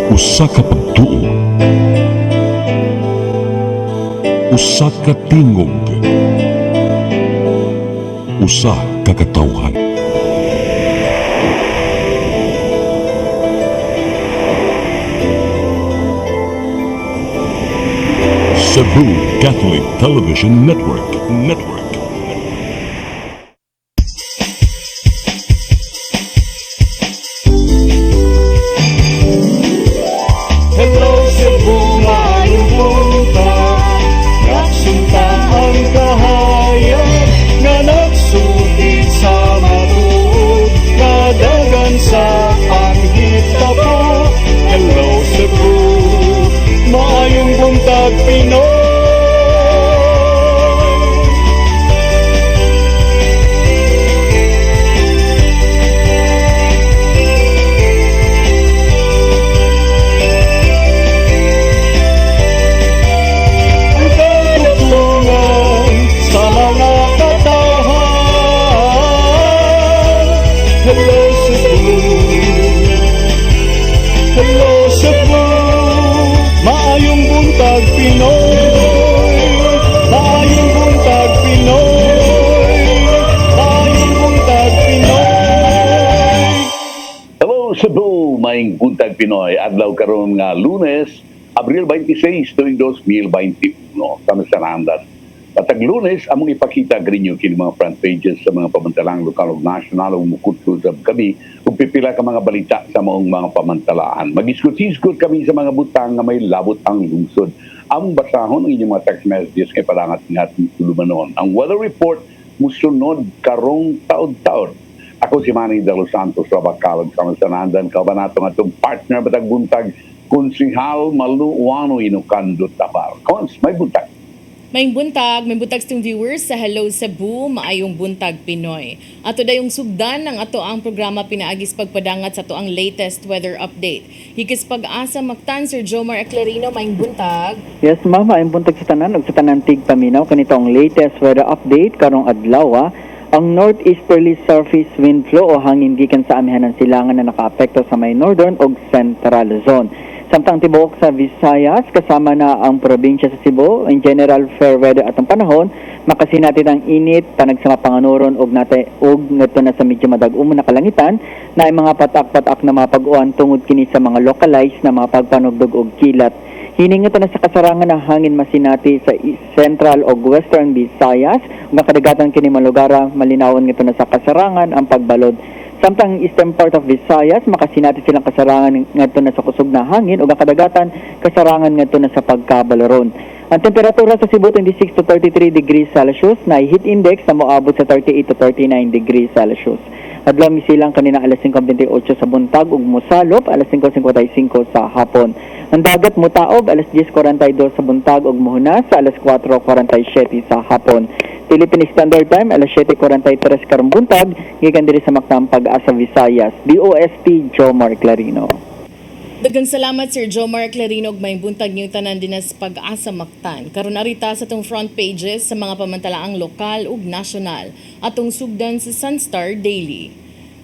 Usa ka pagtuo, usa ka tingog, usa ka katawhan. Cebu Catholic Television Network. Hello Cebu, maayong buntag. Nagsunta ang kahayag nga nagsulit sa matuod, nadagan sa panghitabo. Hello Cebu, maayong buntag Pinoy. Ang katutulungan sa mga katawhan. Hello Cebu, hello Cebu, maayong buntag Pinoy, maayong buntag Pinoy, maayong buntag Pinoy. Hello Cebu, maing buntag Pinoy. Adlaw karon nga Lunes, Abril 26, tuig 2021. Kami sa nandas. Patag Lunes, among ipakita grinyo kini mga front pages sa mga pamantalang lokal ug nasyonal ug mukutkusab kami ug pipila ka mga balita sa maong mga pamantalaan. Mag-isgot-isgot kami sa mga butang nga may labot ang lungsod. Among basahon ang inyong mga text messages kay palangat-ngat tulumanon. Ang weather report musunod karong taod-taod. Ako si Manny De Los Santos, Rabakalog sa Masanandan, kabanatong atong partner batag buntag, Konsihal Maluwano Inukandot Tabar. Kons, may buntag. May buntag sa viewers sa Hello Cebu, maayong buntag Pinoy. Ato dayong sugdan ng ato ang programa pinaagis pagpadangat sa ato ang latest weather update. Higis pag-asa Mactan, Sir Jomar Aclarino, maayong buntag. Yes, ma'am, maayong buntag sa tanan ug sa tanan tig paminaw kanito ang latest weather update karong adlaw. Ang northeasterly surface wind flow o hangin gikan sa amihanan silangan na nakaapekto sa may northern ug central zone. Samtang tibuok sa Visayas, kasama na ang probinsya sa Cebu, in general fair weather atong panahon, makasinati ang init, panagsama panganuron og ngadto na sa medyo madag-umo na kalangitan, na ay mga patak-patak na mga pag-uwan tungod kini sa mga localized na mga pagpanugdog og kilat. Hining ito na sa kasarangan ng hangin masinati sa central o western Visayas, nakadagatan kini malugara, malinawan ngito na sa kasarangan ang pagbalod. Samtang eastern part of Visayas, makasinati silang kasarangan ngadto na sa kusog na hangin o kadagatan kasarangan ngadto na sa pagkabalaron. Ang temperatura sa Cebu 26 to 33 degrees Celsius, na heat index na moabot sa 38 to 39 degrees Celsius. Adlaw misilang kanina alas 5:28 sa buntag ug mosalop alas 5:55 sa hapon. Ang dagat mutaob alas 10:42 sa buntag ug mohunas sa alas 4:47 sa hapon. Philippine Standard Time alas 7:43 karong buntag gikan diri sa Mactan, Pag-asa, Visayas. DOST Jomar Clarino. Daghang salamat Sir Jomar Clarino ug may buntag niyong tanan dinas Pag-asa Mactan. Karon arita sa tong front pages sa mga pamantalaang lokal ug nasyonal atong sugdan sa Sunstar Daily.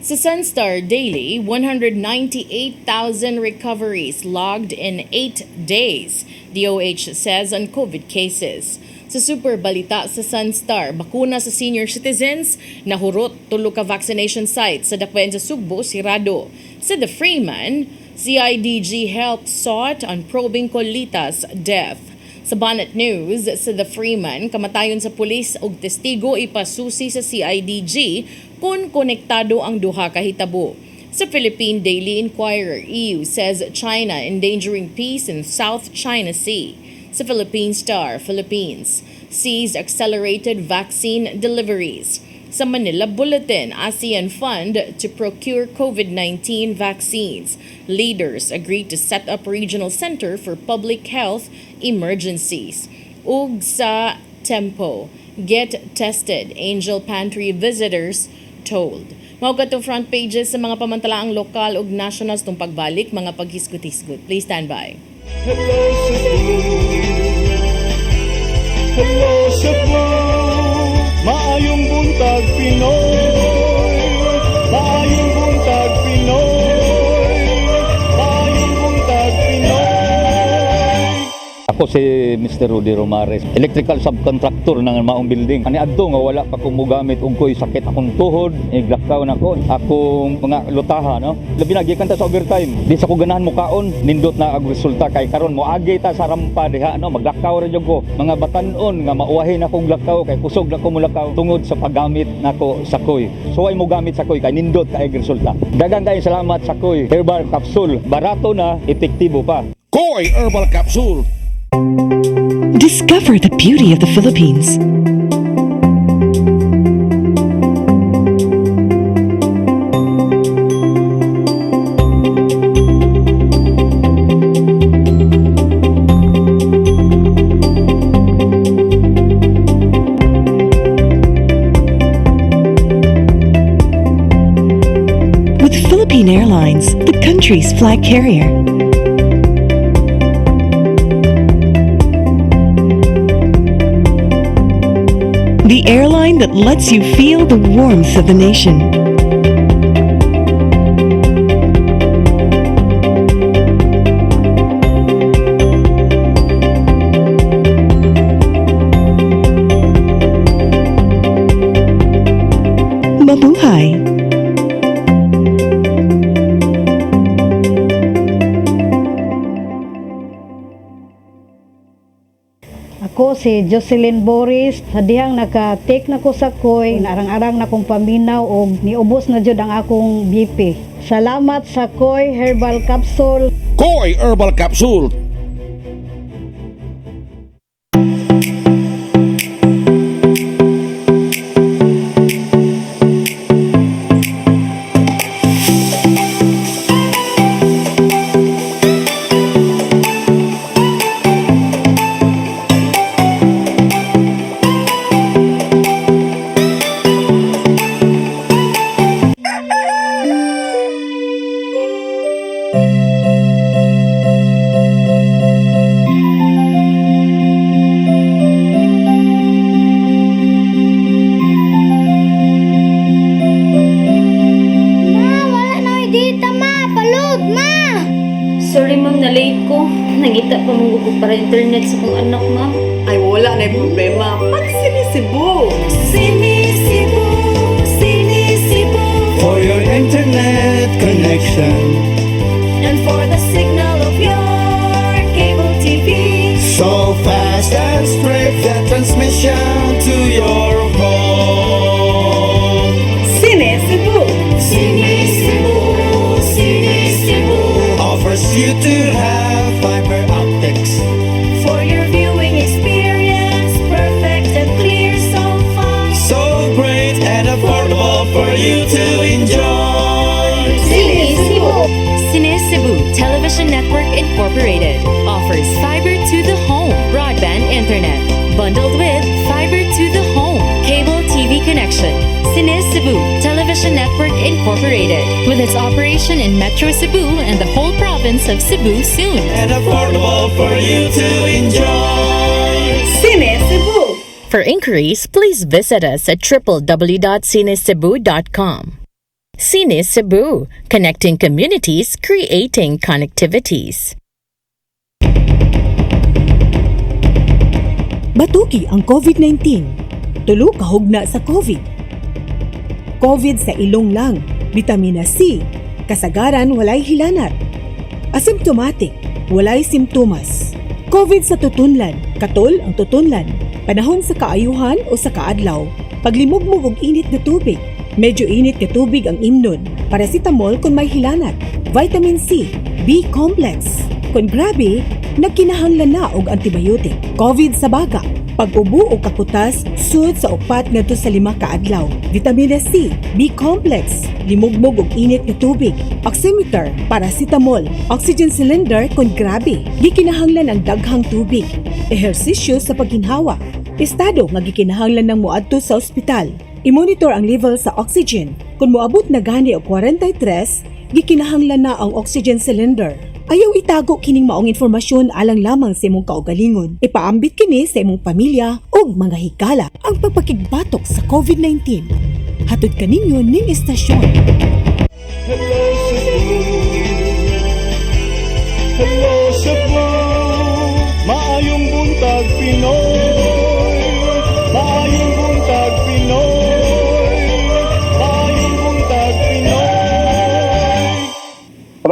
Sa Sunstar Daily, 198,000 recoveries logged in 8 days, DOH says on COVID cases. Sa super balita sa Sunstar, bakuna sa senior citizens, nahurot tulo ka vaccination sites sa dakbayan sa Sugbo, sirado. Sa The Freeman, CIDG help sought on probing Colitas death. Sa Banat News, sa The Freeman, kamatayon sa pulis og testigo ipasusi sa CIDG kung konektado ang duha ka hitabo. Sa Philippine Daily Inquirer, EU says China endangering peace in South China Sea. Sa Philippine Star, Philippines seized accelerated vaccine deliveries. Sa Manila Bulletin, ASEAN Fund to procure COVID-19 vaccines. Leaders agreed to set up regional center for public health emergencies. Ug sa Tempo, get tested, Angel Pantry visitors told. Mao katong front pages sa mga pamantalaang lokal ug national tong pagbalik, mga paghisgot-hisgot. Please stand by. Hello Cebu, hello Cebu, maayong buntag Pinoy, maayong buntag Pinoy, maayong buntag Ako si Mr. Rudy Romares, electrical subcontractor ng maong building. Ani adto nga wala pa ko mogamit og ko'y sakit akong tuhod, iglakaw na ko. Akong mga lutaha, no? Labi na gikan ta sa overtime. Di sa ko ganahan mo kaon, nindot na ang resulta kay karon moagi ta sa rampa diha, no? Maglakaw ra jud ko. Mga batan-on nga mauwahin akong lakaw kay kusog na ko mulakaw tungod sa paggamit nako sa koy. So ay mo gamit sa koy kay nindot kay resulta. Daghang kay salamat sa koy herbal capsule. Barato na, epektibo pa. Koy Herbal Capsule. Discover the beauty of the Philippines. With Philippine Airlines, the country's flag carrier. The airline that lets you feel the warmth of the nation. Mabuhay! Ako si Jocelyn Boris, hadihang naka-take na ko sa koy, narang-arang na kong paminaw o niubos na jud ang akong BP. Salamat sa Koy Herbal Capsule. Koy Herbal Capsule. Sorry ma'am, na-late ko. Nangita pa mong gusto para internet sa kong anak ma'am. Ay wala na yung problema. Pag sinisibo. Sinisibo, sinisibo. For your internet connection, And for the signal of your cable TV. so fast and straight the transmission to your home. Sinisibo. Sinisibo, sinisibo. Offers you to have fiber optics. For your viewing experience, perfect and clear so fast. So great and affordable for you to enjoy. Sinisibo. Cine Cebu Television Network Incorporated offers fiber to the home broadband internet bundled with fiber to the home cable TV connection. Cine Cebu Television Network Incorporated with its operation in Metro Cebu and the whole province of Cebu soon. And affordable for you to enjoy. Sinisibo. For inquiries, please visit us at www.cinecebu.com. Cine Cebu, connecting communities, creating connectivities. Batuki ang COVID-19. Tulo ka hugna sa COVID. COVID sa ilong lang, vitamina C, kasagaran walay hilanat. Asymptomatic, walay simptomas. COVID sa tutunlan, katol ang tutunlan. Panahon sa kaayuhan o sa kaadlaw, paglimugmog og init na tubig. Medyo init ka tubig ang imnon, paracetamol kung may hilanat, vitamin C, B-complex. Kung grabe, nagkinahanglan na og antibiotic. COVID sa baga, pag-ubo o kaputas, sud sa 4 ngadto sa 5 ka adlaw. Vitamina C, B-complex, limugmog og init nga tubig, oximeter, paracetamol, oxygen cylinder kung grabe. Gikinahanglan ang daghang tubig, ehersisyo sa pagginhawa, estado nga gikinahanglan ng moadto sa ospital. I-monitor ang level sa oxygen. Kung moabot na gani o 43, gikinahanglan na ang oxygen cylinder. Ayaw itago kining maong informasyon alang lamang sa imong kaugalingon. Ipaambit kini sa imong pamilya o mga higala ang pagpakigbatok sa COVID-19. Hatod kaninyo ning istasyon. Hello Cebu. Hello Cebu. Maayong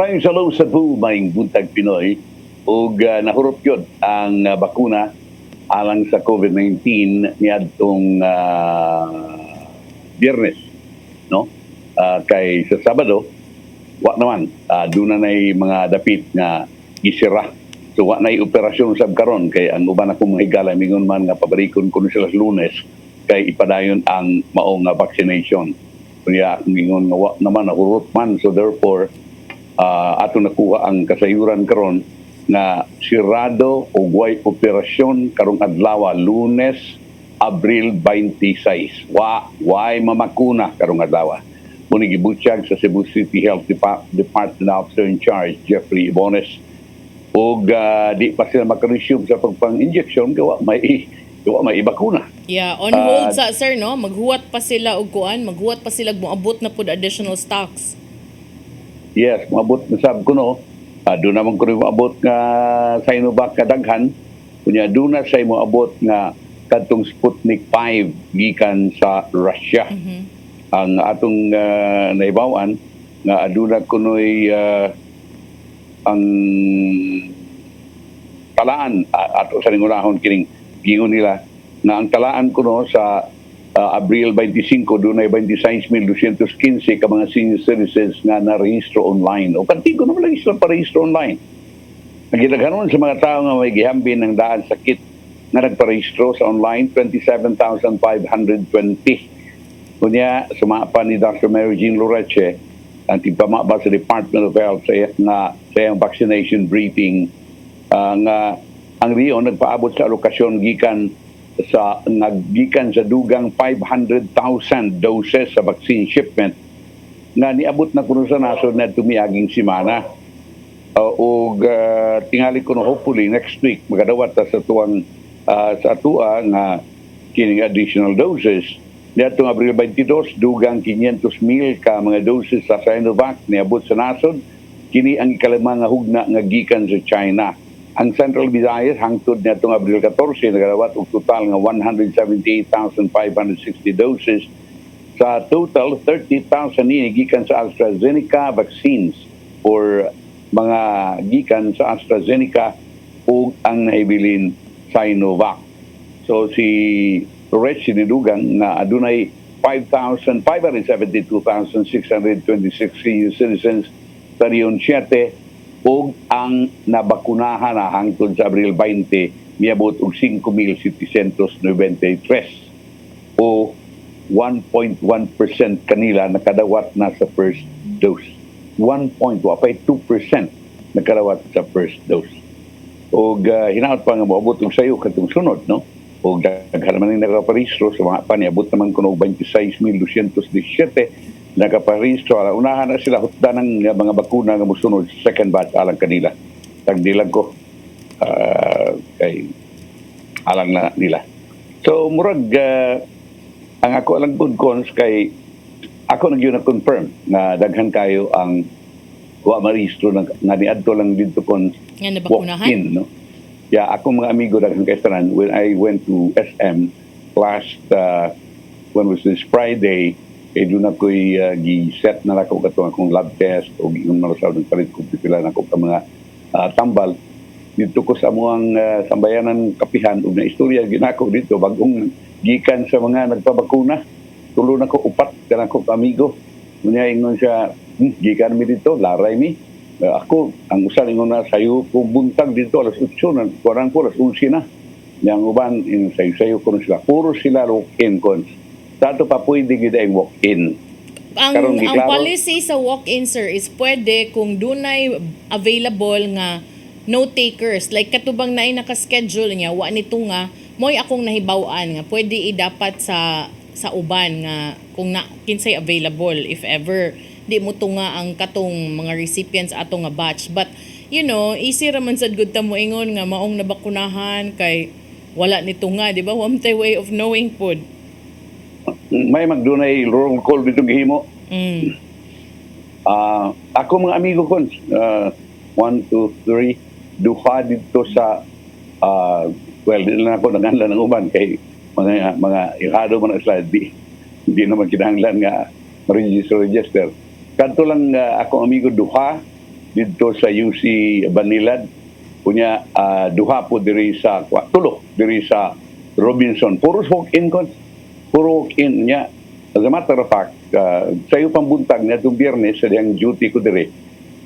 Maraming salamat sa po, maing buntag Pinoy. Ug nahurot yun ang bakuna alang sa COVID-19 niadtong Biyernes, no? Kay sa Sabado, wa naman doon na mga dapit nga gisira. So wa nay operasyon sab karon kay ang uban akong mga higala mingon man nga pabarikon kuno sila sa Lunes kay ipadayon ang mao nga vaccination. Kunya mingon nga wa naman nahurot man, so therefore ato nakuha ang kasayuran karon na sirado o way operasyon karong adlaw Lunes, Abril 26. Why mamakuna karong adlaw. Muna gibutyag sa Cebu City Health Department Officer in Charge, Jeffrey Ibones. O di pa sila makaresume sa pagpang-injection, gawa may bakuna. Yeah, on hold sa sir, no? Maghuwat pa sila og kuan, maghuwat pa sila moabot na pud additional stocks. Yes, moabot na sab ko no. Doon naman ko rin moabot nga Sinovac kadaghan. Kunya doon na sa moabot nga kadtong Sputnik 5 gikan sa Russia. Ang atong naibawan nga aduna kunoy ang talaan ato sa lingunahon kining gingon nila na ang talaan kuno sa Abril 25 dunay 26,215 ka mga senior citizens nga narehistro online. O kantigo naman lang sila parehistro online. Nagilaghanon sa mga tao nga may gihambin ng daan sakit nga nagparehistro sa online, 27,520. Kunya, sumapa ni Dr. Mary Jean Loreche, ang tigpamaba sa Department of Health sa iyang vaccination briefing, nga ang Rio nagpaabot sa alokasyon gikan sa dugang 500,000 doses sa vaccine shipment nga niabot na kuno sa nasod na tumiaging simana. Tingali ko no hopefully next week magadawat ta sa tuwang sa atua nga kining additional doses. Niadtong Abril 22, dugang 500,000 ka mga doses sa Sinovac niabot sa nasod. Kini ang ikalimang nga hugna nga gikan sa China. Ang Central Visayas hangtod niadtong Abril 14 nagadawat og total nga 178,560 doses. Sa total 30,000 ni gikan sa AstraZeneca vaccines or mga gikan sa AstraZeneca ug ang nahibilin Sinovac. So si Torres sinidugang na adunay 572,626 senior citizens sa Rion 7 ug ang nabakunahan na hangtod sa Abril 20 niabot og 5,793 o 1.1% kanila nakadawat na sa first dose. 2% nakadawat sa first dose. Og hinaot pa nga moabot og sayo katong sunod, no? Og daghan man ning nakaparehistro sa mga paniabot naman kuno 26,217 nakaparehistro. Unahan na sila hutdan ng mga bakuna nga mosunod sa second batch alang kanila. Tagdilag ko kay alang na nila. So murag ang ako alang good cons kay ako nagyo na confirm na daghan kayo ang wa marehistro nga niadto lang dito kon nga nabakunahan. Walk-in, no? Yeah, ako mga amigo daghan kay tanan when I went to SM last when was this Friday, doon ako'y gi-set na ako katong akong lab test o yung malasal ng palit kung pipila na ako ka mga tambal. Dito ko sa amuang sambayanan kapihan o na istorya ginako dito bagong gikan sa mga nagpabakuna. Tulo na ko upat ka na ko amigo. Ngunya ingon siya, gikan mi dito, laray mi. Ako, ang usan ingon na sayo kung buntag dito alas 8 na, kurang ko alas 11 na. Yang uban, sayo ko na sila. Puro sila walk-in cons. Dato pa pwede gid ang walk-in. Ang policy sa walk-in, sir, is pwede kung dunay available nga no takers. Like katubang na naka-schedule niya, wa nito nga, mo'y akong nahibawan nga, pwede dapat sa uban nga kung na kinsay available if ever di mo to nga ang katong mga recipients ato nga batch. But you know, easy raman sad gud ta mo ingon nga maong nabakunahan kay wala nito nga, di ba? Wamtay way of knowing pod. May magdunay roll call bitong gihimo. Ako mga amigo ko 1, 2, 3 duha dito sa well, di na ako nanganlan ng uban kay mga ihado man na slide di naman kinahanglan nga register. Kadto lang akong amigo duha dito sa UC Banilad. Kunya duha po diri sa tulo diri sa Robinson. Puro walk-in kon. Puro walk-in niya. As a matter of fact, sa iyo pang buntag na itong Biyernes sa diyang duty ko diri.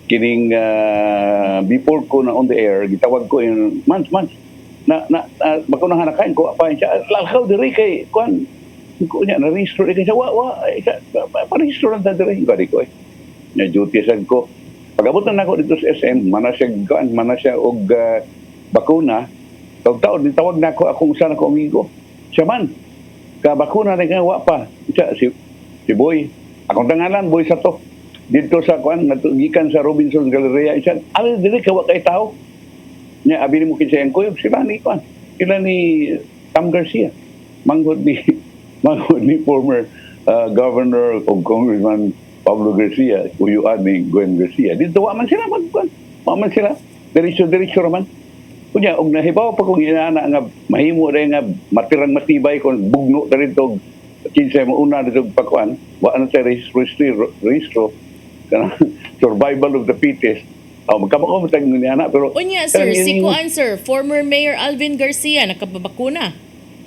Kining before ko na on the air, gitawag ko in months na bako nang hanakain ko pa siya lakaw diri kay kuan ko niya na register kay siya pa register lang ta diri ko na duty sad ko. Pag-abot na ako dito sa SM, mana siya og bakuna. Taon ni tawag na ako akong usa na ko amigo. Siya man ka bakuna na kay wa pa. Siya si Boy. Akong tangalan Boy sa to. Dito sa kuan natugikan sa Robinson Galleria siya. Ali dili ka wa kay tao. Nya abi mo kinsa ang kuyog sila ni kuan. Sila ni Tam Garcia. Manghod ni former governor o Congressman Pablo Garcia, uyuan ni Gwen Garcia. Dito wa man sila magkuan. Wa man sila. Diretso raman. Kunya og nahibaw pa kung inaana nga mahimo rin nga matirang matibay kung bugno ta dito kinsa mo una dito pakuan. Wa ana sa registro kana survival of the fittest. Magkabako mo tayong niana pero Unya, sir, si Kuan, sir, former Mayor Alvin Garcia, nakapabakuna.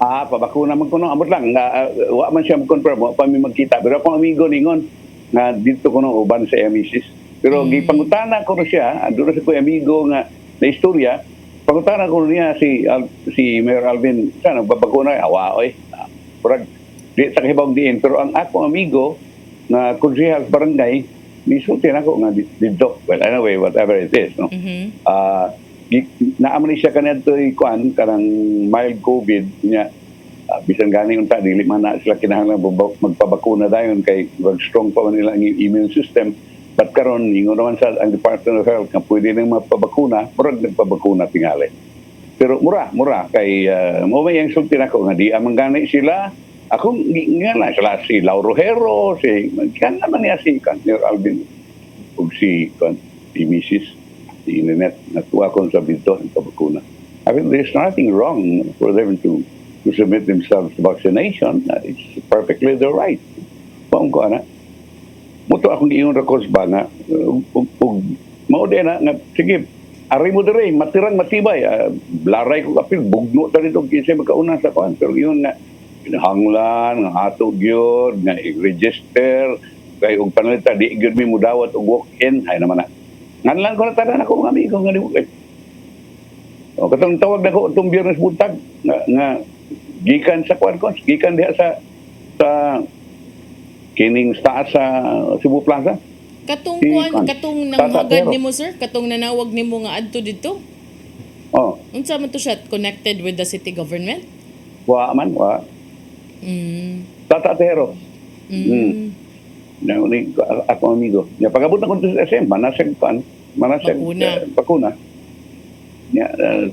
Pabakuna man kuno amot lang wa man siya mag-confirm, wa pa mi magkita pero akong amigo ningon nga dito ko no uban sa MSS. Pero gipangutana ko na siya, doon na sa ko amigo nga na istorya, pangutana ko niya si Mayor Alvin, sana babakuna oy. Purag di sa kahibawang diin, pero ang akong amigo na konsehal barangay nisulti na ko nga dito. Well, anyway, whatever it is, no. Naaman siya kanadto kuan kanang mild COVID niya. Bisan gani unta dili man na sila kinahanglan magpabakuna dayon kay strong pa man nila ang immune system. But karon ingon naman sa ang Department of Health nga pwede nang magpabakuna, murag nagpabakuna tingali. Pero mura kay mo may ang sulti nako nga di amang gani sila. Ako nga na sila si Lauro Hero, si kan naman niya si Kanyer Alvin ug si Mrs. si Internet natuwa kon sa bito ang pabakuna. I mean, there's nothing wrong for them to submit themselves to vaccination. It's perfectly their right. Paong ko, muto akong iyon rakos ba nga, maude na, nga, sige, ari mo dire, matirang matibay, laray ko kapil, bugno ta dito, kinsa magkauna sa kuan. Pero yun nga, pinahanglan, nga hatog yun, nga i-register, kay og panalita, di yun mi mudawat og walk-in, ay naman na. Nganlan ko na tanan ako mga amigo, nga di walk-in. Katong tawag na ko itong Biyernes buntag, nga gikan sa kuan gikan diha sa kining taas sa Cebu Plaza. Katong kuan, katong nanghagad nimo, sir, katong nanawag nimo nga adto dito. Unsa man to siya connected with the city government? Wa. Tatatero. Na uni ako amigo. Ya pagabot na ko sa SM, manasag bakuna. Ya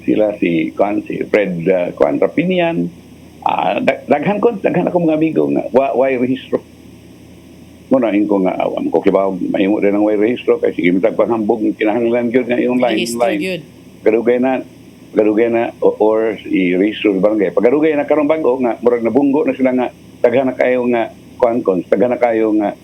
sila si Fred Rapinian. Daghan ako mga amigo nga why rehistro. Muna ko nga awam ko kibaw mahimo rin ang way rehistro kay sige mitag panghambog kinahanglan gyud nga yung line. Kadugay na or i-rehistro sa barangay. Pagkarugay na karong bago nga murag nabunggo na sila nga daghan na kayo nga daghan na kayo nga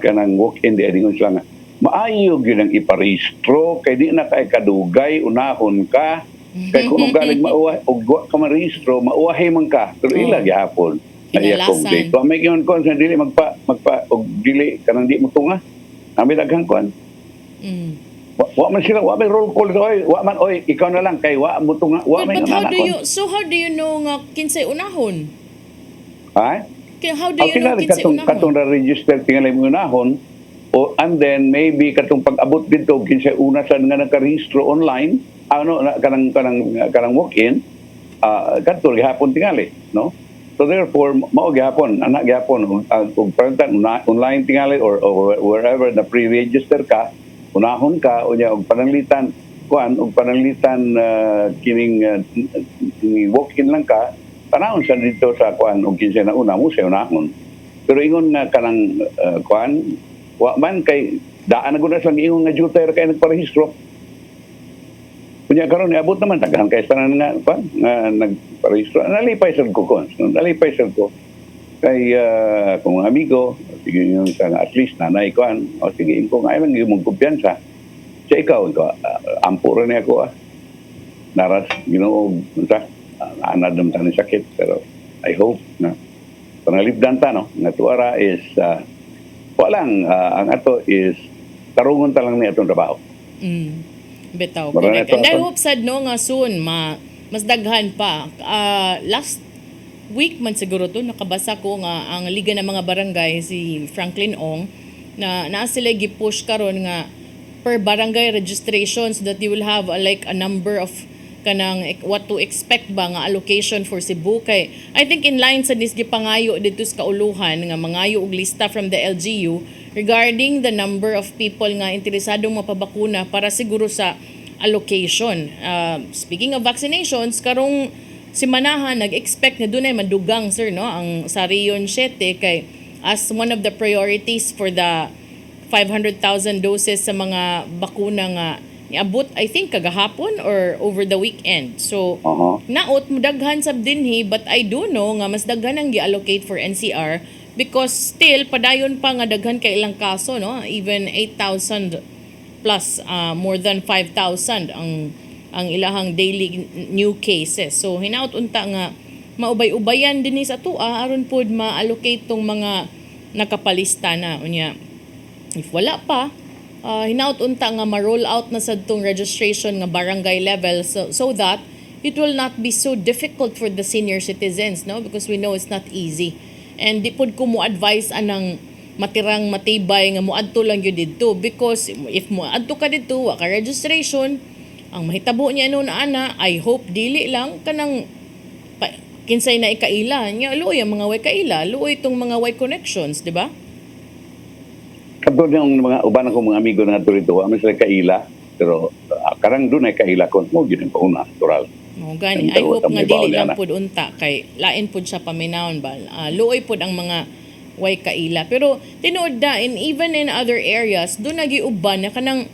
kanang walk-in di adingon sila nga maayo gyud ang iparehistro kay di na kay kadugay unahon ka. Kaya kung galing mauwa o ka marehistro, mauwahay man ka. Pero ila gihapon. Kinalasan. So, may yun kon sa dili magpa o dili kanang di mo tunga. Kami daghang kon. Wa man sila, wa may roll call oy, wa man oy, ikaw na lang kay wa mo tunga, wa may how do you know nga kinsay unahon? Ha? How do you know kinsay unahon? Katong register tingali mo unahon. And then maybe katong pag-abot dito kinsay una sa nga nakarehistro online kanang walk-in kadto gihapon tingali, no? So therefore mao gihapon ug prantan online tingali or wherever na pre-register ka unahon ka unya og pananglitan kining walk-in lang ka tanawon sa dito sa og kinsa na una mo sa unahon. Pero ingon nga kanang wa man kay daan na gud sa ingon nga juter kay nagparehistro. Kunya karon niabot naman daghan kay tanan nga nagparehistro. Nalipay sad ko kay kung amigo sige yun sa at least nanay ko o sige ko nga lang yung kumpiyansa Sa ikaw, ampo rin ako naras, anad naman tayo sakit, pero I hope na pangalipdan ta, no? Nga tuara is, walang, ang ato is, tarungon ta lang niya itong trabaho. Bitaw, Marami correct. ito, And I ito. hope sad no nga soon mas daghan pa. Last week man siguro to nakabasa ko nga ang Liga ng mga Barangay si Franklin Ong na naa sila gi-push karon nga per barangay registration so that you will have like a number of kanang what to expect ba nga allocation for Cebu kay I think in line sa nisgi pangayo dito sa kauluhan nga mangayo og lista from the LGU regarding the number of people nga interesadong mapabakuna para siguro sa allocation. Speaking of vaccinations, karong si Manahan nag-expect na dunay madugang sir no ang sa Rion 7 kay as one of the priorities for the 500,000 doses sa mga bakuna nga niabot I think kagahapon or over the weekend. So naot mo daghan sab dinhi but I do know nga mas daghan ang gi-allocate for NCR because still padayon pa nga daghan kay ilang kaso no even 8,000 plus more than 5,000 ang ilahang daily new cases. So hinaut unta nga maubay-ubayan dinhi sa tua aron pod ma-allocate tong mga nakapalista na unya. If wala pa, hinaut unta nga ma-roll out na sa itong registration nga barangay level so that it will not be so difficult for the senior citizens, no? Because we know it's not easy. And di pod ko mo advise anang matirang matibay nga moadto lang yun dito because if moadto ka dito wa ka registration ang mahitabo niya no na ana I hope dili lang kanang kinsay na ikaila nya luoy ang mga way kaila luoy itong mga way connections, di ba? Kadto yung mga uban akong mga amigo na dito, amin sila kaila, pero karang doon ay kaila ko, mo yun yung pauna, natural. Gani, I hope nga dili lang pud unta kay lain pud siya paminawon ba. Luoy pud ang mga way kaila. Pero tinuod da even in other areas, doon nagiuban na kanang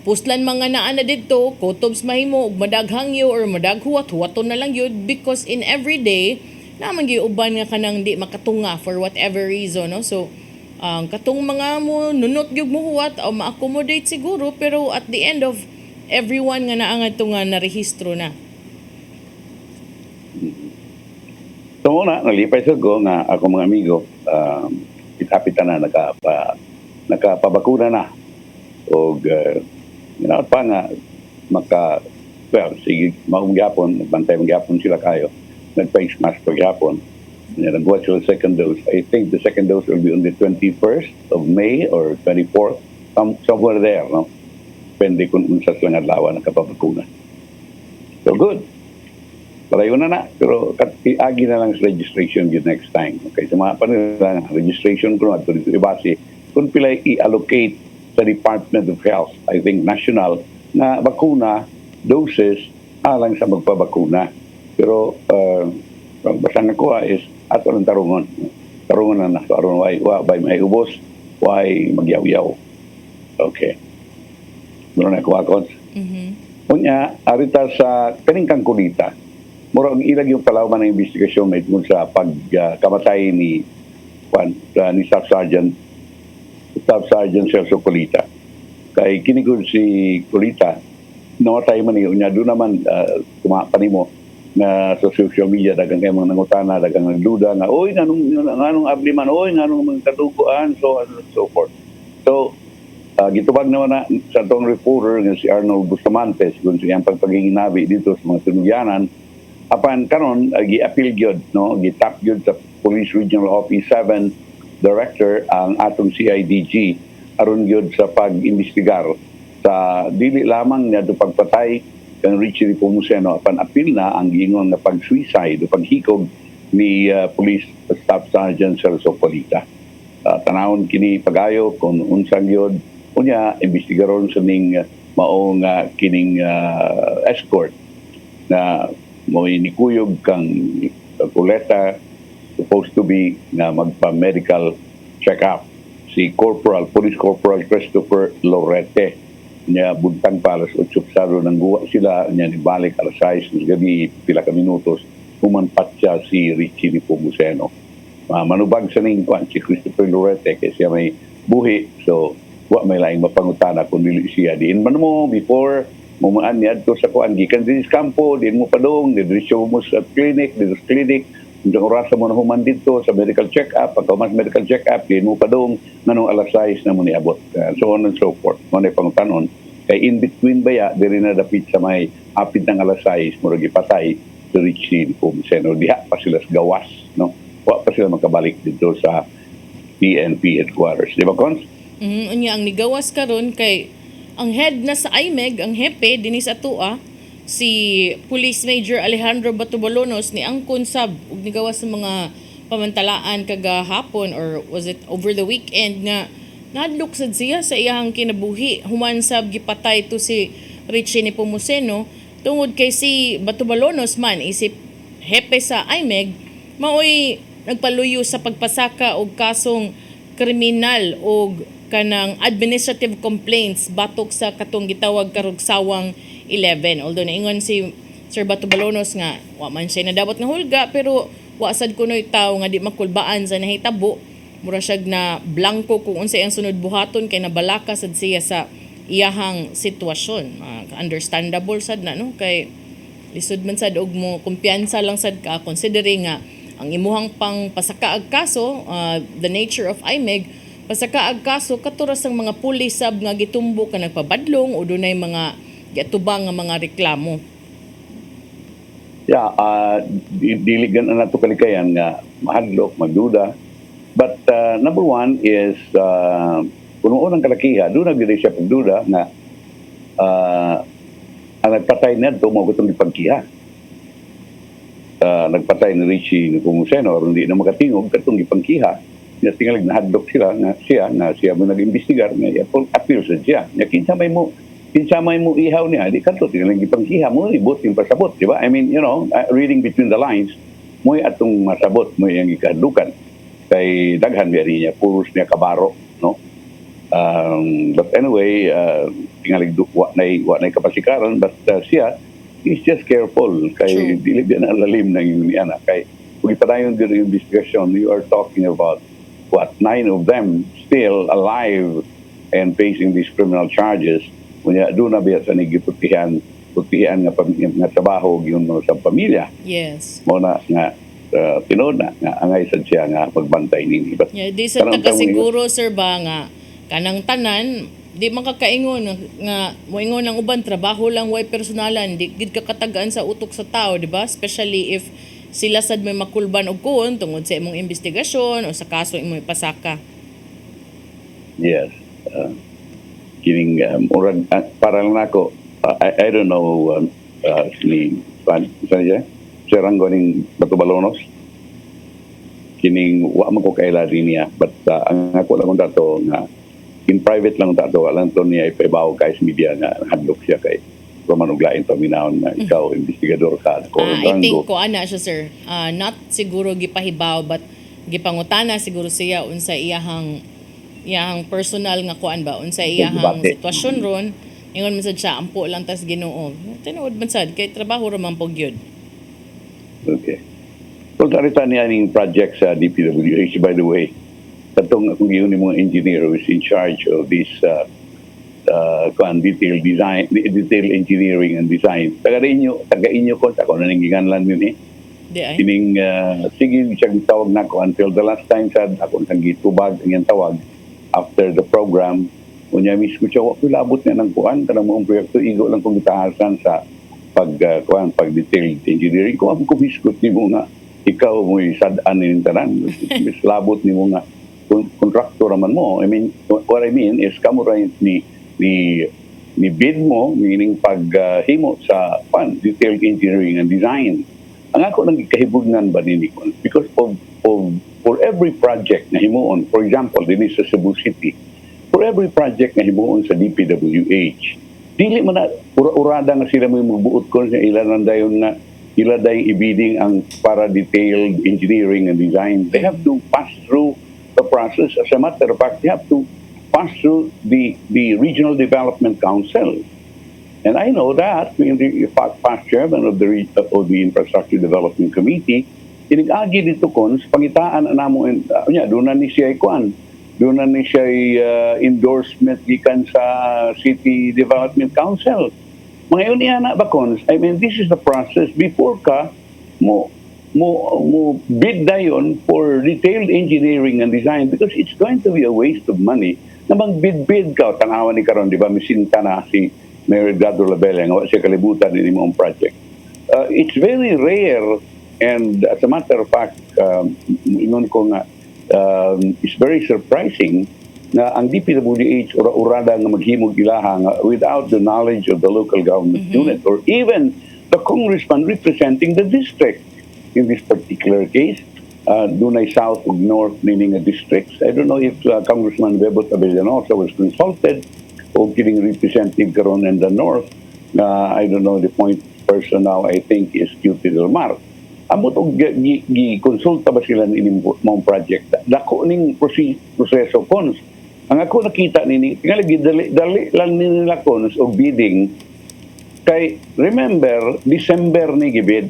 puslan mga naa na dito, kotobs mahimo ug madaghangyo or madaghuwat-huwaton na lang yun because in everyday naman giuban nga kanang di makatunga for whatever reason, no? So ang katong mga mo nunot gyud mo huwat o ma-accommodate siguro pero at the end of everyone nga naa nga nga narehistro na. So una, nalipay sa ko nga ako mga amigo, itapitan na nakapabakuna na. O pa nga sige, maungyapon, bantay mangyapon sila kayo. Nag-face mask pagyapon. Nag-watch the second dose. I think the second dose will be on the 21st of May or 24th, somewhere there, no? Depende kung unsa lang adlaw nakapabakuna. So good. Palayo na, pero agi na lang sa registration yun next time. Okay, sa mga panila, registration ko na dito ibase, kung pila i-allocate sa Department of Health, I think national, na bakuna, doses, alang sa magpabakuna. Pero, basta na ko is, ato ng tarungon. Tarungon na so aron why may ubos, why magyaw-yaw. Okay. Meron na ko akon. Unya, arita sa kaning Kulita, mura ang ilag yung palawman ng investigasyon may tungkol sa pagkamatay ni Staff Sergeant Celso Kulita. Kay kinigod si Kulita, namatay man niya, unya doon naman kumapan mo na sa social media dagang kay mga nangutana dagang nagduda nga oy nganong abliman oy nganong mga katuguan so on and so forth. So gitubag naman na sa tong reporter nga si Arnold Bustamante kung siyang pagpaginginabi dito sa mga tunugyanan apan karon gi-appeal gyud no gitap gyud sa Police Regional Office 7 Director ang atong CIDG aron gyud sa pag-imbestigar sa dili lamang niya do pagpatay kang Richie Pomuceno apan apil na ang giingon nga pag-suicide o paghikog ni Police Staff Sergeant Celso Kulita. Tanawon kini pagayo kung unsang yun unya investigaron sa ning maong kining escort na mo inikuyog kang Kuleta supposed to be na magpa-medical check-up si Police Corporal Christopher Lorete niya buntang pa alas 8 saro nang guwa sila niya nibalik alas 6 ng gabi pila ka minutos humanpat siya si Richie Pomuceno manubag sa ning si Christopher Lorete kasi siya may buhi so wa may laing mapangutana kung dili siya diin man mo before mo maan niya to sa kuan gikan din sa kampo din mo padong diretso mo sa clinic kung orasa mo na human dito sa medical check-up pagka mas medical check-up din mo padong nanong alas 6 na mo niabot so on and so forth mo na pangutanon kay in between baya diri na dapit sa may apid ng alas 6 mo gipatay to reach ni Pumuseno diha pa sila sa gawas no wa pa sila makabalik dito sa PNP headquarters di ba Cons? Unya ang nigawas karon kay ang head na sa IMEG, ang hepe dinis atua si Police Major Alejandro Batubalonos ni angkon sab ug nigawas sa mga pamantalaan kagahapon or was it over the weekend nga nadlok sad siya sa iyang kinabuhi human sab gipatay to si Richie ni Pumuseno tungod kay si Batubalonos man isip hepe sa IMEG maoy nagpaluyo sa pagpasaka og kasong kriminal og kanang administrative complaints batok sa katong gitawag karugsawang 11. Although naingon si Sir Batubalonos nga wa man siya nadabot nga hulga pero wa sad kunoy tawo nga di makulbaan sa nahitabo. Mura siya na blanco kung unsay ang sunod buhaton kay nabalaka sad siya sa iyahang sitwasyon. Understandable sad na no kay lisod man sad og mo kumpiyansa lang sad ka considering nga ang imuhang pang pasakaag kaso the nature of IMEG pasakaag kaso katuras ang mga pulis sab nga gitumbo ka nagpabadlong o dunay mga giatubang nga mga reklamo. Yeah, diligan na nato kalikayan nga mahadlok, magduda. But number one is kung unang kalakiha, doon nagdiri siya pagduda nga ang nagpatay na ito mo gutong ipagkiha. Nagpatay ni Richie ni Pumuseno or hindi na makatingog katong ipangkiha. Nga tingalig na hadlok sila nga siya mo nag-imbestigar nga appeal sa siya. Nga kinsa may mo ihaw niya, di kanto tingalig ipangkiha mo ibot yung pasabot, di ba? I mean, you know, reading between the lines, mo atong masabot mo yung ikadlukan. Kay daghan biyari niya, puros niya kabaro, no? But anyway, tingalig wa na kapasikaran, but siya, he's just careful. Kay dili din ang lalim ng yun niya na. Kay kung ipadayon din yung investigation, you are talking about 9 of them still alive and facing these criminal charges. Kunya doon na biya sa nagiputihan nga trabaho yun sa pamilya. Yes. Mo na nga tinood na nga angay sad siya nga pagbantay nini. Yeah, di sa tagasiguro sir ba nga kanang tanan di makakaingon nga moingon ang uban trabaho lang way personalan di gid ka katagaan sa utok sa tao, di ba? Especially if sila sad may makulban og kuon tungod sa imong investigasyon o sa kaso imong ipasaka. Yes. Kining para lang nako I don't know ni Sir Rangoning Batubalonos kining wa man ko kaila din niya but ang ako lang dato nga in private lang dato alang to niya ipabaw kay sa media nga hadlok siya kay Roman Uglain paminahon na ikaw investigador ka ko I think ko ana siya sir not siguro gipahibaw but gipangutana siguro siya unsa iyahang personal nga kuan ba unsa iyahang sitwasyon ron ingon man sad siya ampo lang tas Ginoo tinuod man sad kay trabaho ra man pog gyud. Okay. So tarita niya ning project sa DPWH by the way katong kung yun yung mga engineer who is in charge of this detail engineering and design taga inyo ko sa ko naninginganlan yun di ay kining sige siya tawag na ko until the last time sad ako nang gitubag ang tawag after the program unya mismo siya wa labot na ng kuan kanang mga proyekto igo lang kung gitahasan sa pag detailed engineering ko ang kubiskot nimo nga ikaw mo sad-an ning tanan mis labot nimo nga contractor man mo. I mean what I mean is kamo ra ni bid mo meaning paghimo sa detailed engineering and design ang ako nang kahibugnan ba nini ko because of for every project na himuon for example dinhi sa Cebu City for every project na himuon sa DPWH dili man na urada nga sila mo magbuot ko sa ilan dayon nga ila dayong ibidding ang para detailed engineering and design they have to pass through the process as a matter of fact they have to pass through the Regional Development Council. And I know that being the past chairman of the Infrastructure Development Committee, inag-agi dito kon pangitaan na namo doon na ni siya ikuan doon na ni siya endorsement gikan sa City Development Council. Mga yun niya na bakons, I mean, this is the process before ka mo bid dayon for detailed engineering and design because it's going to be a waste of money na magbid-bid ka. Tanawan ni karon, di ba, misinta na si Mayor Edgardo Labella nga siya kalibutan din mong project. It's very rare and as a matter of fact, ingon ko nga, it's very surprising na ang DPWH or urada nga maghimog ilaha nga without the knowledge of the local government unit or even the congressman representing the district. In this particular case, dunay south ug north meaning districts. I don't know if Congressman Bebot Abellanosa was consulted o kining representative karon in the north. I don't know the point person now, I think is QT Del Mar. Amot og gi-konsulta ba sila ni mong project? Dako ning proseso cons. Ang ako nakita nini, tingali dali lang nila cons og bidding kay remember December ni gibid.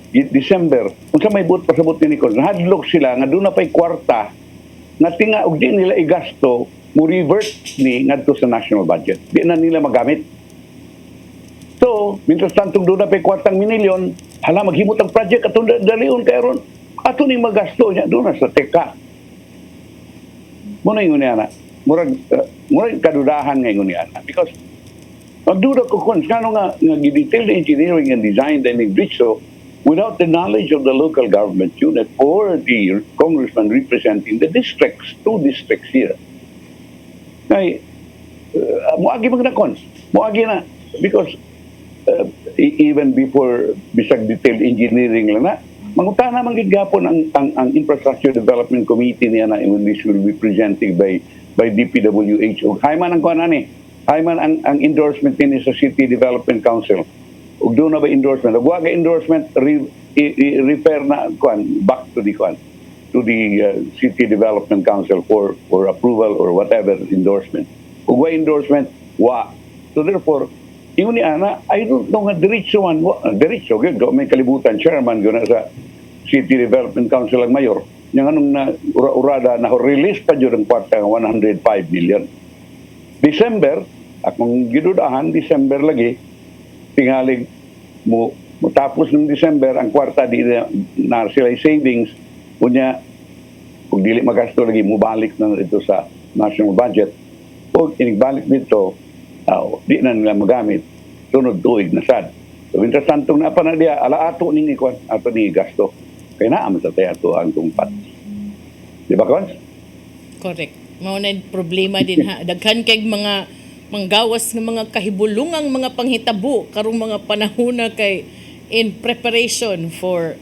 December, unsa may buot pasabot ni Nicole, hadlok sila nga doon na pa'y kwarta na tinga og di nila igasto mo revert ni ngadto sa national budget. Di na nila magamit. So, mintas tantong doon na pa'y kwartang minilyon, hala maghimot ang project atong dalion kay ron. Ato ning magasto niya doon na sa teka. Muna ingon niya na. Murag kadudahan nga ingon niya na. Because magduda ko kung skano nga detailed engineering and design then in so without the knowledge of the local government unit or the congressman representing the districts, 2 districts here. Ngay, muagi magna-cons. Muagi na. Because even before bisag detailed engineering lang na, mangutana manggigapon ang Infrastructure Development Committee niya na when this will be presented by DPWH. Hayman ang kuha na ni. Hayman ang endorsement niya sa City Development Council. Ug doon na ba endorsement? Ug wa endorsement refer na back to the City Development Council for approval or whatever endorsement. Ug wa endorsement wa. So therefore, yun ni ana, I don't know nga diretso man, diretso gyud may kalibutan chairman guna sa City Development Council ang mayor. Yang anong na urada na release pa jud ang kwarta nga 105 million. December, akong gidudahan December lagi tingalig mo tapos ng December ang kwarta di na sila savings unya kung dili magasto lagi mo balik na ito sa national budget o inigbalik dito di na nila magamit sunod tuig na sad. So minsan santong na pa na diya ala ato ning ikon ato ni gasto kay naa man sa tayo ang tungpat. Di ba Cons? Correct. Mao na problema din ha. Daghan kay mga manggawas ng mga kahibulungang mga panghitabo karong mga panahona kay in preparation for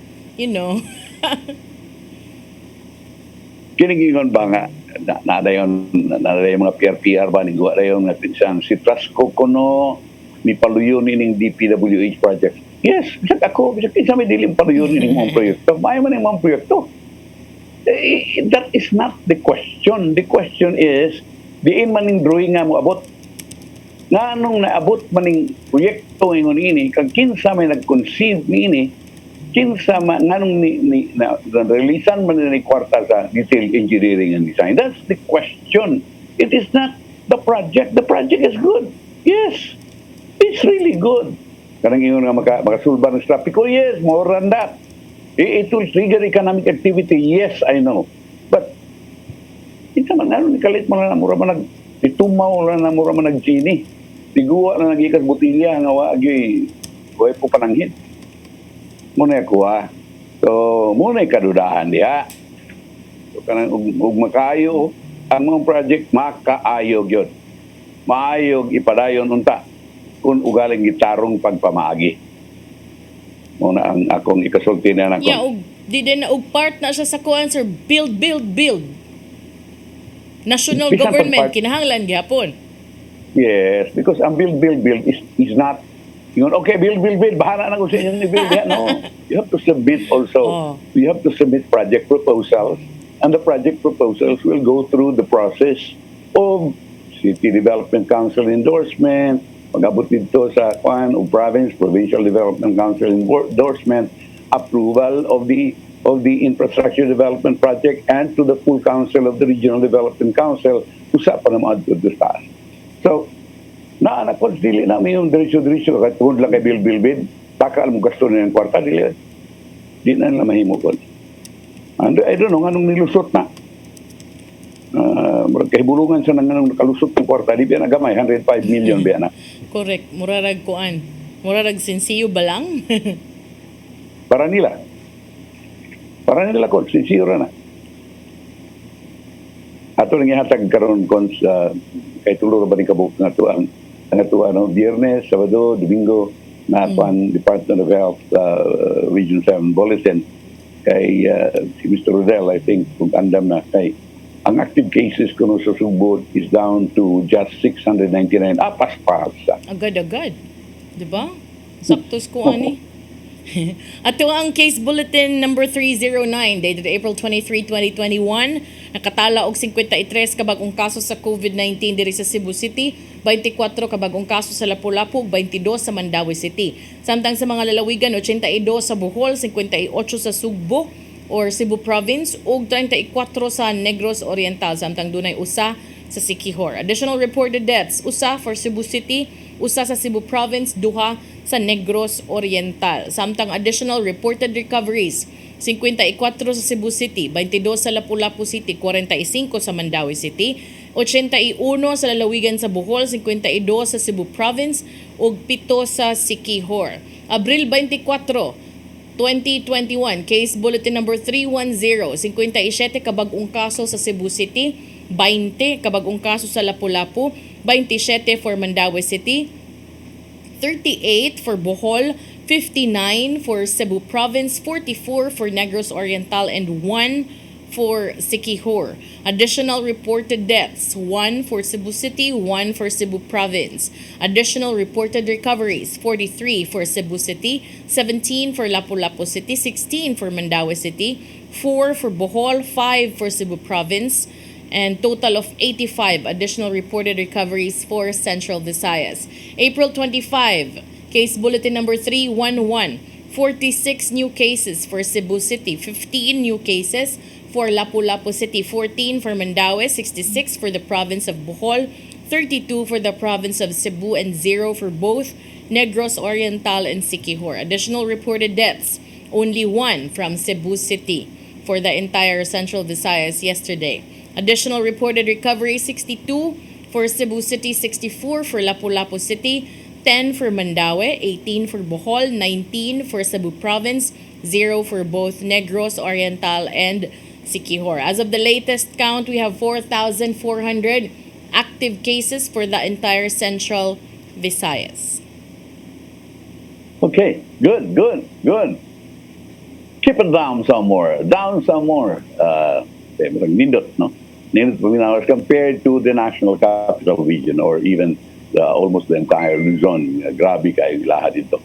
Kinigingon ba nga nadayon mga PR ba ni gawa dayon nga pinsan si Trasco kuno ni paluyon ning DPWH project. Yes, bisag ako bisag kinsa may dilim paluyon ning mga proyekto. May man ning mga proyekto. That is not the question. The question is diin man ning drawing nga mo abot nganong naabot maning proyekto ingon ini kag kinsa may nag-conceive niini kinsa nganong na-releasean man ni kwarta sa detailed engineering and design. That's the question. It is not the project. The project is good. Yes, it's really good. Kanang ingon nga makasulban ng traffic. Oh yes, more than that. It will trigger economic activity. Yes, I know. But kinsa man nganong nikalit man na mura man itumaw lang na mura man nag-chini. Tiguwa na nagikas butilya nga wagi way po pananghit. Muna kuha. So, muna kadudahan diya. So, kanang ug makayo ang mga project makaayo gyud. Maayog ipadayon unta kun ugaling gitarong pagpamaagi. Muna ang akong ikasulti na nako. Yeah, ug di din na og part na siya sa kuan sir, build. National Bisan government pag-part. kinahanglan gyapon. Yes, because ang build is not okay, build, bahala na kung sa inyong i-build yan. No, you have to submit also. You have to submit project proposals and the project proposals will go through the process of City Development Council endorsement, pag-abot dito sa provincial development council endorsement, approval of the of the Infrastructure Development Project and to the full council of the Regional Development Council, usapan naman at taas. So, naanak ko, dili namin yung diretso-diretso, kahit tungod lang kay Bill, takal mo gasto na yung kwarta, di na nila mahimo ko. And I don't know, anong nilusot na. Kahibulungan sa nang nakalusot ng kwarta, di biya na gamay, 105 million biya na. Correct. Murarag kuan. Murarag sensiyo ba lang? Para nila ko, sincere na. Ato nang ihatag karon kon sa kay tulo ba ni kabuk nga tuan no Biyernes, Sabado, Domingo na pan Department of Health Region 7 Bulletin kay si Mr. Rodel, I think kung andam na kay ang active cases kuno sa Subo is down to just 699 pas. Agad-agad. Di ba? Saktos ko ani. At ito ang case bulletin number 309 dated April 23, 2021. Nakatala og 53 kabagong kaso sa COVID-19 diri sa Cebu City, 24 kabagong kaso sa Lapu-Lapu, 22 sa Mandaue City. Samtang sa mga lalawigan, 82 sa Bohol, 58 sa Sugbo or Cebu Province ug 34 sa Negros Oriental, samtang dunay usa sa Siquijor. Additional reported deaths, usa for Cebu City, usa sa Cebu Province, duha sa Negros Oriental. Samtang additional reported recoveries, 54 sa Cebu City, 22 sa Lapu-Lapu City, 45 sa Mandaue City, 81 sa lalawigan sa Bohol, 52 sa Cebu Province ug 7 sa Siquijor. Abril 24, 2021, case bulletin number 310, 57 kabag-ong kaso sa Cebu City, 20 kabag-ong kaso sa Lapu-Lapu, 27 for Mandaue City, 38 for Bohol, 59 for Cebu Province, 44 for Negros Oriental, and 1 for Siquijor. Additional reported deaths, 1 for Cebu City, 1 for Cebu Province. Additional reported recoveries, 43 for Cebu City, 17 for Lapu-Lapu City, 16 for Mandaue City, 4 for Bohol, 5 for Cebu Province, and total of 85 additional reported recoveries for Central Visayas. April 25, case bulletin number 311, 46 new cases for Cebu City, 15 new cases for Lapu-Lapu City, 14 for Mandaue, 66 for the province of Bohol, 32 for the province of Cebu, and 0 for both Negros Oriental and Siquijor. Additional reported deaths, only 1 from Cebu City for the entire Central Visayas yesterday. Additional reported recovery, 62 for Cebu City, 64 for Lapu-Lapu City, 10 for Mandaue, 18 for Bohol, 19 for Cebu Province, 0 for both Negros Oriental and Siquijor. As of the latest count, we have 4,400 active cases for the entire Central Visayas. Okay, good. Keep it down some more. Nindot, no? Nindot compared to the National Capital Region or even almost the entire Luzon. Grabe kayo lahat dito.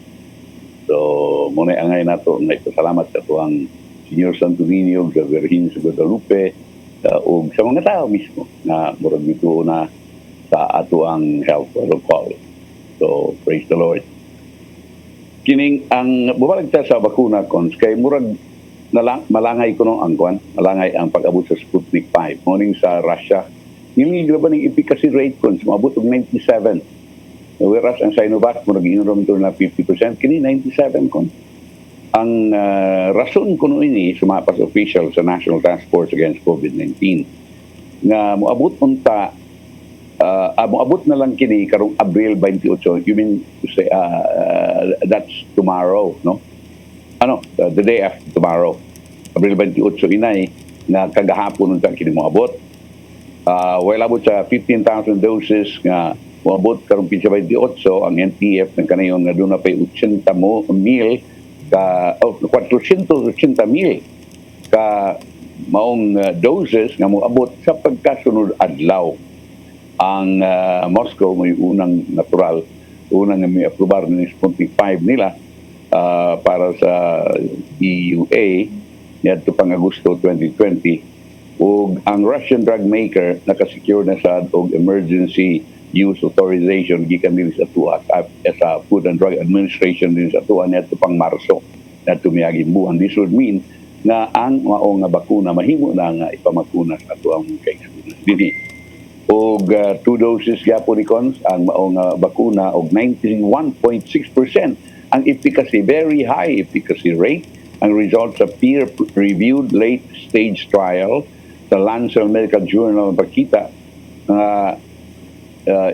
So, muna angay na ito. Salamat sa ito ang Senior Santo Niño, sa Virgin sa Guadalupe, o sa mga tao mismo na murag dito na sa ato ang health protocol. So, praise the Lord. Kining ang bumalag ta sa bakuna kons kay murag malangay ko nung angkwan, malangay ang pag-abot sa Sputnik 5. Morning sa Russia, niligra ba ng efficacy rate kons, maabot og 97. Whereas ang Sinovac, murag inurom ito na 50%, kini 97 kons. Ang rason ko nun ini, sumapas official sa National Task Force Against COVID-19, nga moabot unta, moabot na lang kini karong Abril 28. You mean to say, that's tomorrow, no? The day after tomorrow. Abril 28 inay, na kagahapon unta kini moabot. While abot sa 15,000 doses nga moabot karong pizza 28, ang NTF ng kanayon nga doon na pa'y 80,000 ka 480,000 ka maong doses nga moabot sa pagkasunod adlaw. Ang Moscow may unang may aprobar ng Sputnik 5 nila para sa EUA ngadto pang Agosto 2020, ug ang Russian drug maker nakasecure na sad og emergency use authorization gikan dili sa tuwa sa Food and Drug Administration din sa tuwa neto pang Marso na tumiyagi buwan. This would mean nga ang mao nga bakuna mahimo na nga ipamakuna sa ato ang kaigsunan dinhi. Og 2 doses gyapon ni Cons ang mao nga bakuna og 91.6% ang efficacy, very high efficacy rate. Ang results sa peer-reviewed late-stage trial sa Lancet Medical Journal pakita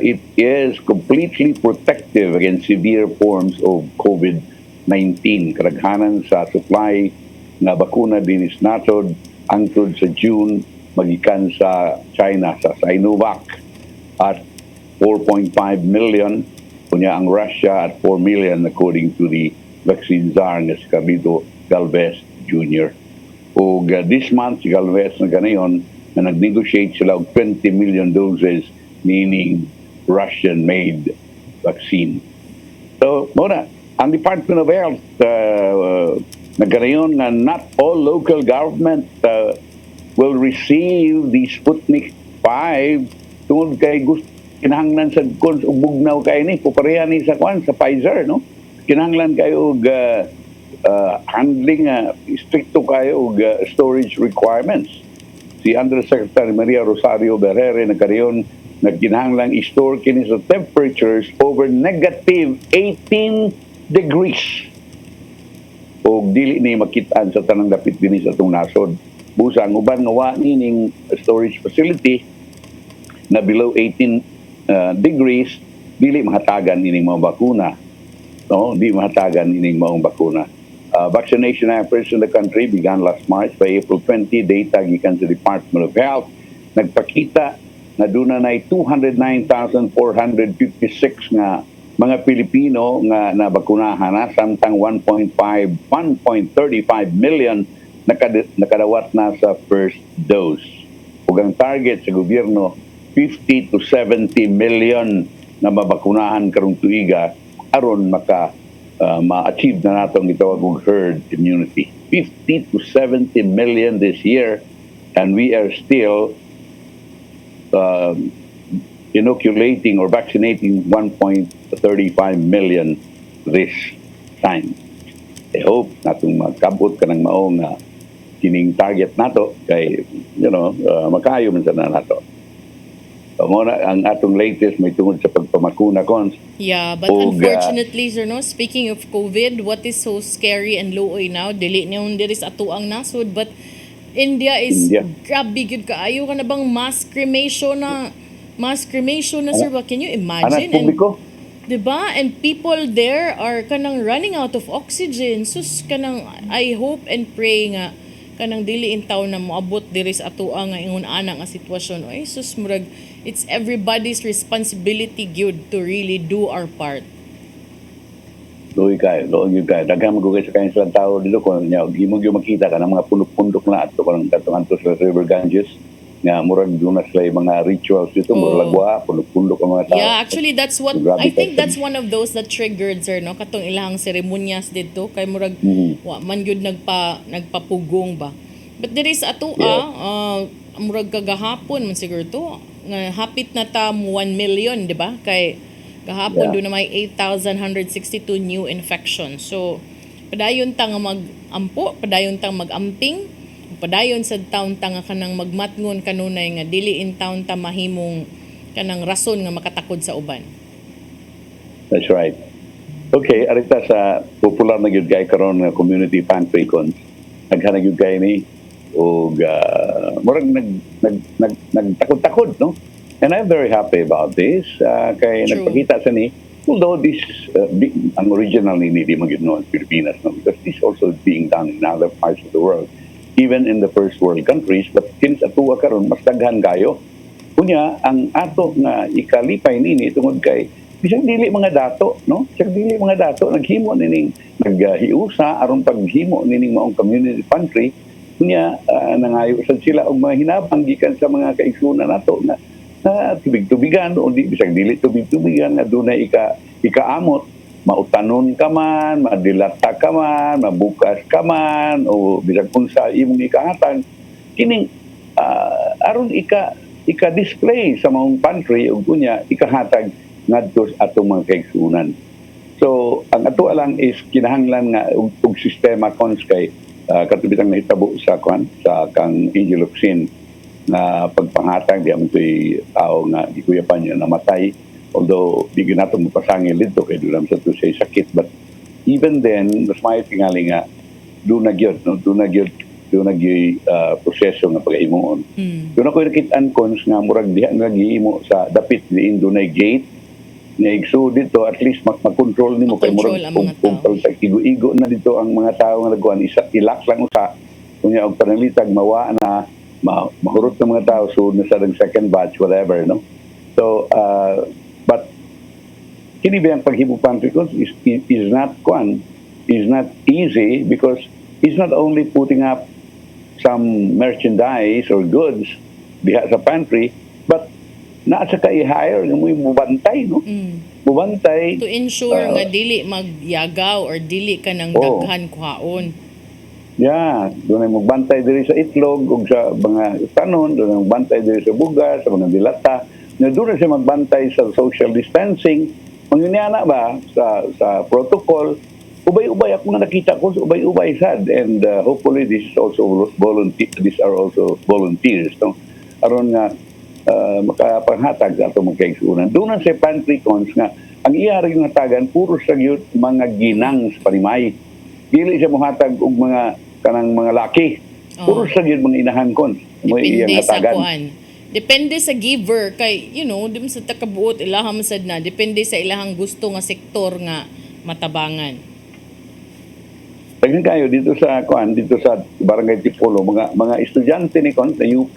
it is completely protective against severe forms of COVID-19. Kadaghanan sa supply na bakuna din is natod angtod sa June magikan sa China sa Sinovac at 4.5 million, kunya ang Russia at 4 million according to the vaccine czar nga si Carlito Galvez Jr. O this month si Galvez na ganayon na nag-negotiate sila og 20 million doses meaning Russian-made vaccine. So, muna, ang Department of Health nagkarayon nga not all local government will receive the Sputnik 5 tungod kay gusto kinahanglan sa kons ug bugnaw kay ni pareha ni sa kwan sa Pfizer, no? Kinahanglan kayo og handling stricto kayo og storage requirements. Si Undersecretary Maria Rosario Berrere nagkarayon nagkinahanglang i-store kini sa temperatures over negative 18 degrees. O dili ni makitaan sa tanang dapit dinhi sa itong nasod. Busa ang uban nga wa nining storage facility na below 18 degrees, dili mahatagan ining mga bakuna. No, di mahatagan ining mga bakuna. Vaccination efforts in the country began last March. By April 20, data gikan sa Department of Health nagpakita na duna na 209,456 nga mga Pilipino nga nabakunahan na samtang 1.35 million nakadawat na sa first dose. Ug ang target sa gobyerno 50 to 70 million na mabakunahan karong tuiga aron ma-achieve na nato ang gitawag og herd immunity. 50 to 70 million this year, and we are still inoculating or vaccinating 1.35 million this time. I hope natong magkabot ka ng maong kining target nato kay makayo man sana nato. Muna ang atong latest may tungod sa pagpamakuna Cons. Yeah, but unfortunately, sir, no, speaking of COVID, what is so scary and luoy now, dili niyong diris ato ang nasod, but India is grabe gyud kaayo ka na bang mass cremation na sir, ba? Can you imagine? And diba? And people there are kanang running out of oxygen. Sus kanang I hope and pray nga kanang dili in taon na moabot diri sa ato nga ingon ana nga sitwasyon. Ay sus murag it's everybody's responsibility gyud to really do our part. Loy kay daghang magugay sa kayo sa tao dito ko nya gimog yung makita ka ng mga pundok-pundok na ato kanang katunganto sa River Ganges nga murag duna sila mga rituals dito murag lagwa pundok-pundok ang mga tao. Yeah, actually that's what I think that's one of those that triggered, sir, no, katong ilang seremonyas dito kay murag wa man gyud nagpapugong ba. But there is ato murag kagahapon man siguro to nga hapit na ta 1 million, di ba? Kay kahapon doon na may 8,162 new infections. So, padayon ta nga mag-ampo, padayon ta mag-amping, padayon sa taon ta nga kanang magmatngon kanunay nga dili in taon ta mahimong kanang rason nga makatakod sa uban. That's right. Okay, arita sa popular na gyud kay karon nga community pantry Cons. Naghanag gyud kay ni og murag nagtakod-takod, no? And I'm very happy about this. Kay nagpakita sa ni, although this, ang original ni di magiging Pilipinas, no? Because this also is being done in other parts of the world, even in the first world countries, but since atuwa karon mas daghan kayo. Kunya, ang ato nga ikalipay nini tungod kay, bisag dili mga dato, no? Bisag dili mga dato, naghimo nining, naghiusa, aron paghimo nining maong community pantry, kunya, nangayo sila og mga hinabang gikan sa mga kaigsunan nato na tubig-tubigan o di bisag dili tubig-tubigan na dunay ikaamot mautanon ka man, madilata ka man, mabukas ka man o bisag kung sa imong ikahatag kining aron ika-display sa mga pantry ug kunya ikahatag ngadto sa atong mga kaigsunan. So ang ato lang is kinahanglan nga og sistema Cons kay katubitang nahitabo sa kang Angel Locsin na pagpanghatag di aman to'y tao nga di kuya pa niya namatay. Although di ginato mo pasangil dito kay doon sa to say sakit, but even then mas may tingali nga do na gyud proseso nga paghimuon. Doon ako nakitaan cons nga murag diha naghihimo sa dapit di dunay gate nga igso dito at least mag-control nimo kay murag kung igo-igo na dito ang mga tao nga nagkuan isa ilak lang usa kunya og panalitag mawa na mahurot ng mga tao so nasa second batch whatever no. So but kini ba ang paghimupan because is not easy because it's not only putting up some merchandise or goods diha sa pantry, but naa sa ka-i-hire nga mo mubantay, no? Mubantay. To ensure nga dili magyagaw or dili ka ng daghan kuhaon. Yeah, doon ay magbantay diri sa itlog ug sa mga tanon, doon ay magbantay diri sa bugas, sa mga dilata. Na doon siya magbantay sa social distancing. Mangyayana ba sa protocol, ubay-ubay ako nga nakita ko, ubay-ubay sad, and hopefully this is also these are also volunteers, no? Aron nga makapanghatag sa itong magkaigsunan. Doon sa pantry cons nga ang iyari nga tagan puro sa gyud mga ginang sa panimay. Dili siya mohatag og mga kanang mga laki. Puro sa gyud mga inahan cons. Mo iyang hatagan. Depende sa giver kay di mo sa takabuot ilahang sad na depende sa ilahang gusto nga sektor nga matabangan. Pagin kayo dito sa Barangay Tipolo mga estudyante ni kon sa UP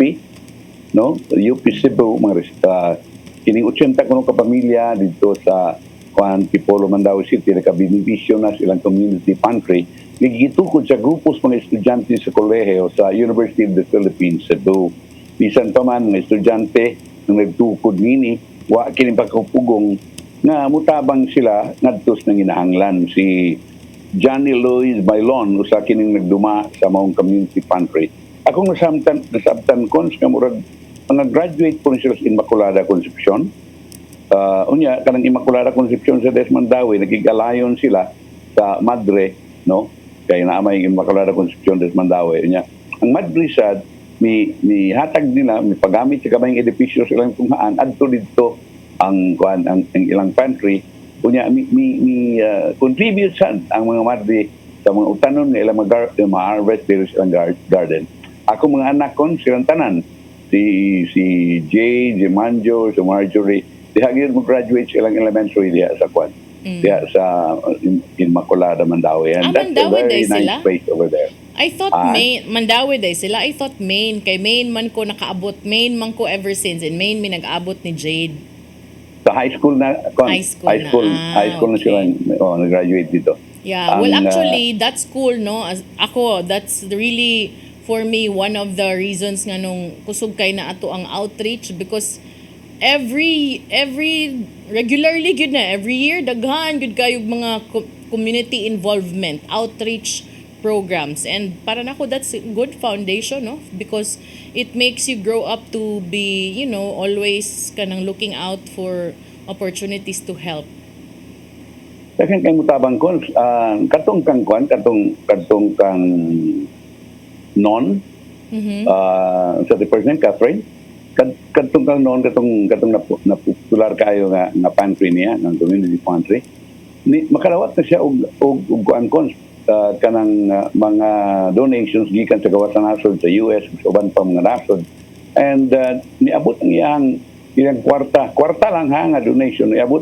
no UP Cebu mga kining 80 kuno ka pamilya dito sa Tipolo Mandaue City nakabenepisyo na silang community pantry nagigitukod sa grupos mga estudyante sa kolehiyo sa University of the Philippines Cebu. Bisan pa man mga estudyante nang nagtukod nini wa kini pagkupugong nga mutabang sila ngadtos nang inahanglan si Johnny Louis Bailon usa kining nagduma sa maong community pantry. Ako nasabtan kon nga murag mga graduate po sila sa Immaculada Concepcion. Unya kanang Immaculada Concepcion sa Desmandaue nagigalayon sila sa Madre no kay naamay Immaculada Concepcion Desmandaue unya ang Madre sad mi hatag nila mi pagamit sa kamayng edipisyo silang tunghaan adto dito ang ilang pantry unya mi contribute sad ang mga madre sa mga utanon nga ilang ma-harvest dito silang garden. Ako mga anak kon silang tanan si Jay, si Manjo, si Marjorie diha gyud mo graduate silang elementary diha sa diha sa Immaculada Mandaue and that's a very nice place over there. I thought Mandaue day sila. I thought Maine. Kay Maine man ko nakaabot. Maine man ko ever since. In Maine, may nag-abot ni Jade. Sa high school na. High school na sila. Nag-graduate dito. Yeah. Well, actually, that's cool, no? That's really, for me, one of the reasons nga nung kusog kay na ato ang outreach because regularly good na. Every year, daghan good kayo mga community involvement, outreach programs, and para nako that's a good foundation, no? Because it makes you grow up to be always kanang looking out for opportunities to help. Second kay mutabang kon katong kang non sa President Catherine katong kang non katong na popular kayo nga pantry niya ng community pantry makalawat na siya og kuan kon kanang mga donations gikan sa gawas sa nasod sa US ug uban pa mga nasod and niabot ang iyang kwarta lang nga donation niabot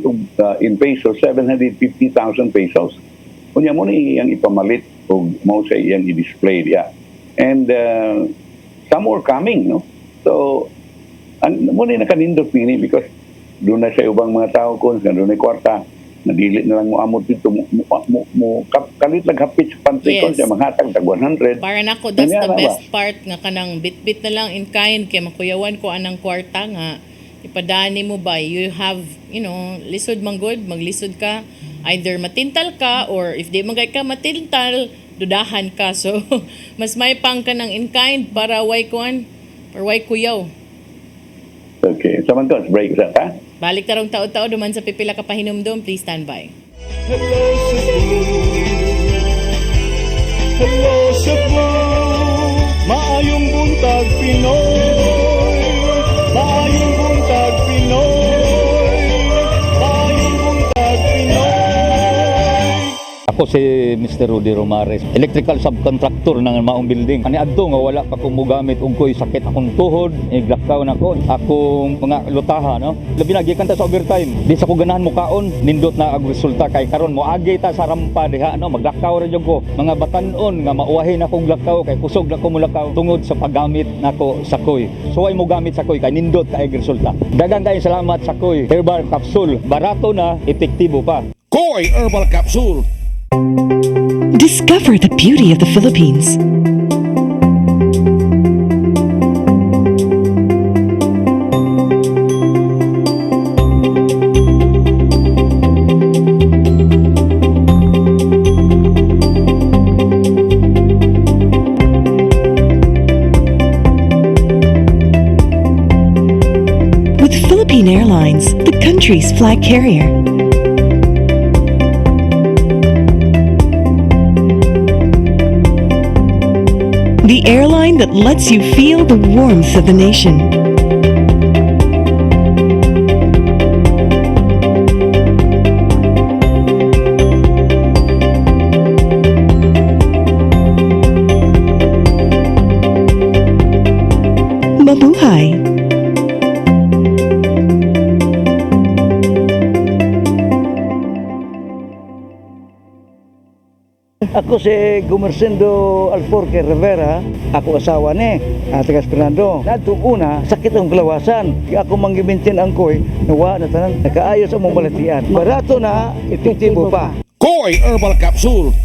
in pesos 750,000 pesos unya mo ni iyang ipamalit og mao sa iyang i-display diya and some more coming no so mo ni nakanindot nini because doon na sa ubang mga tao kon sa doon ay kwarta nadili na lang mo amot dito mo kalit lang hapit sa pantry ko siya manghatag tag 100 para nako that's the best part nga kanang bit na lang in kind kay makuyawan ko anang kwarta nga ipadani mo ba you have lisod man good maglisod ka either matintal ka or if di magay ka matintal dudahan ka so mas may pang ka ng in kind para way kuan or way kuyaw. Okay, samantala break sa ta. Balik tarong taon-taon duman sa pipila ka pahinumdum, please stand by. Hello, Cebu. Hello Cebu, maayong buntag Pinoy, maayong buntag Pinoy, maayong buntag Pinoy. Ako si Mr. Rudy Romares, electrical subcontractor ng maong building. Ani adto nga wala pa ko mogamit og ko'y sakit akong tuhod, iglakaw na ko, akong mga lutaha, no. Labi na gikan ta sa overtime. Di sa ko ganahan mo kaon, nindot na ang resulta kay karon mo agi ta sa rampa diha, no. Maglakaw ra jud ko. Mga batan-on nga mauwahin akong lakaw kay kusog na ko mulakaw tungod sa paggamit nako sa koy. So ay mo gamit sa koy kay nindot kay resulta. Daghang kay salamat sa koy herbal capsule. Barato na, epektibo pa. Koy Herbal Capsule. Discover the beauty of the Philippines. With Philippine Airlines, the country's flag carrier. The airline that lets you feel the warmth of the nation. Mabuhay! Ako si Gumersindo Alforque Rivera, ako asawa ni Tigas Fernando. Nadto una, sakit ang kalawasan. Kaya ako manggibintin ang koy, nawa na tanan, nakaayos ang mong balatian. Barato na, epektibo pa. Koy Herbal Capsule.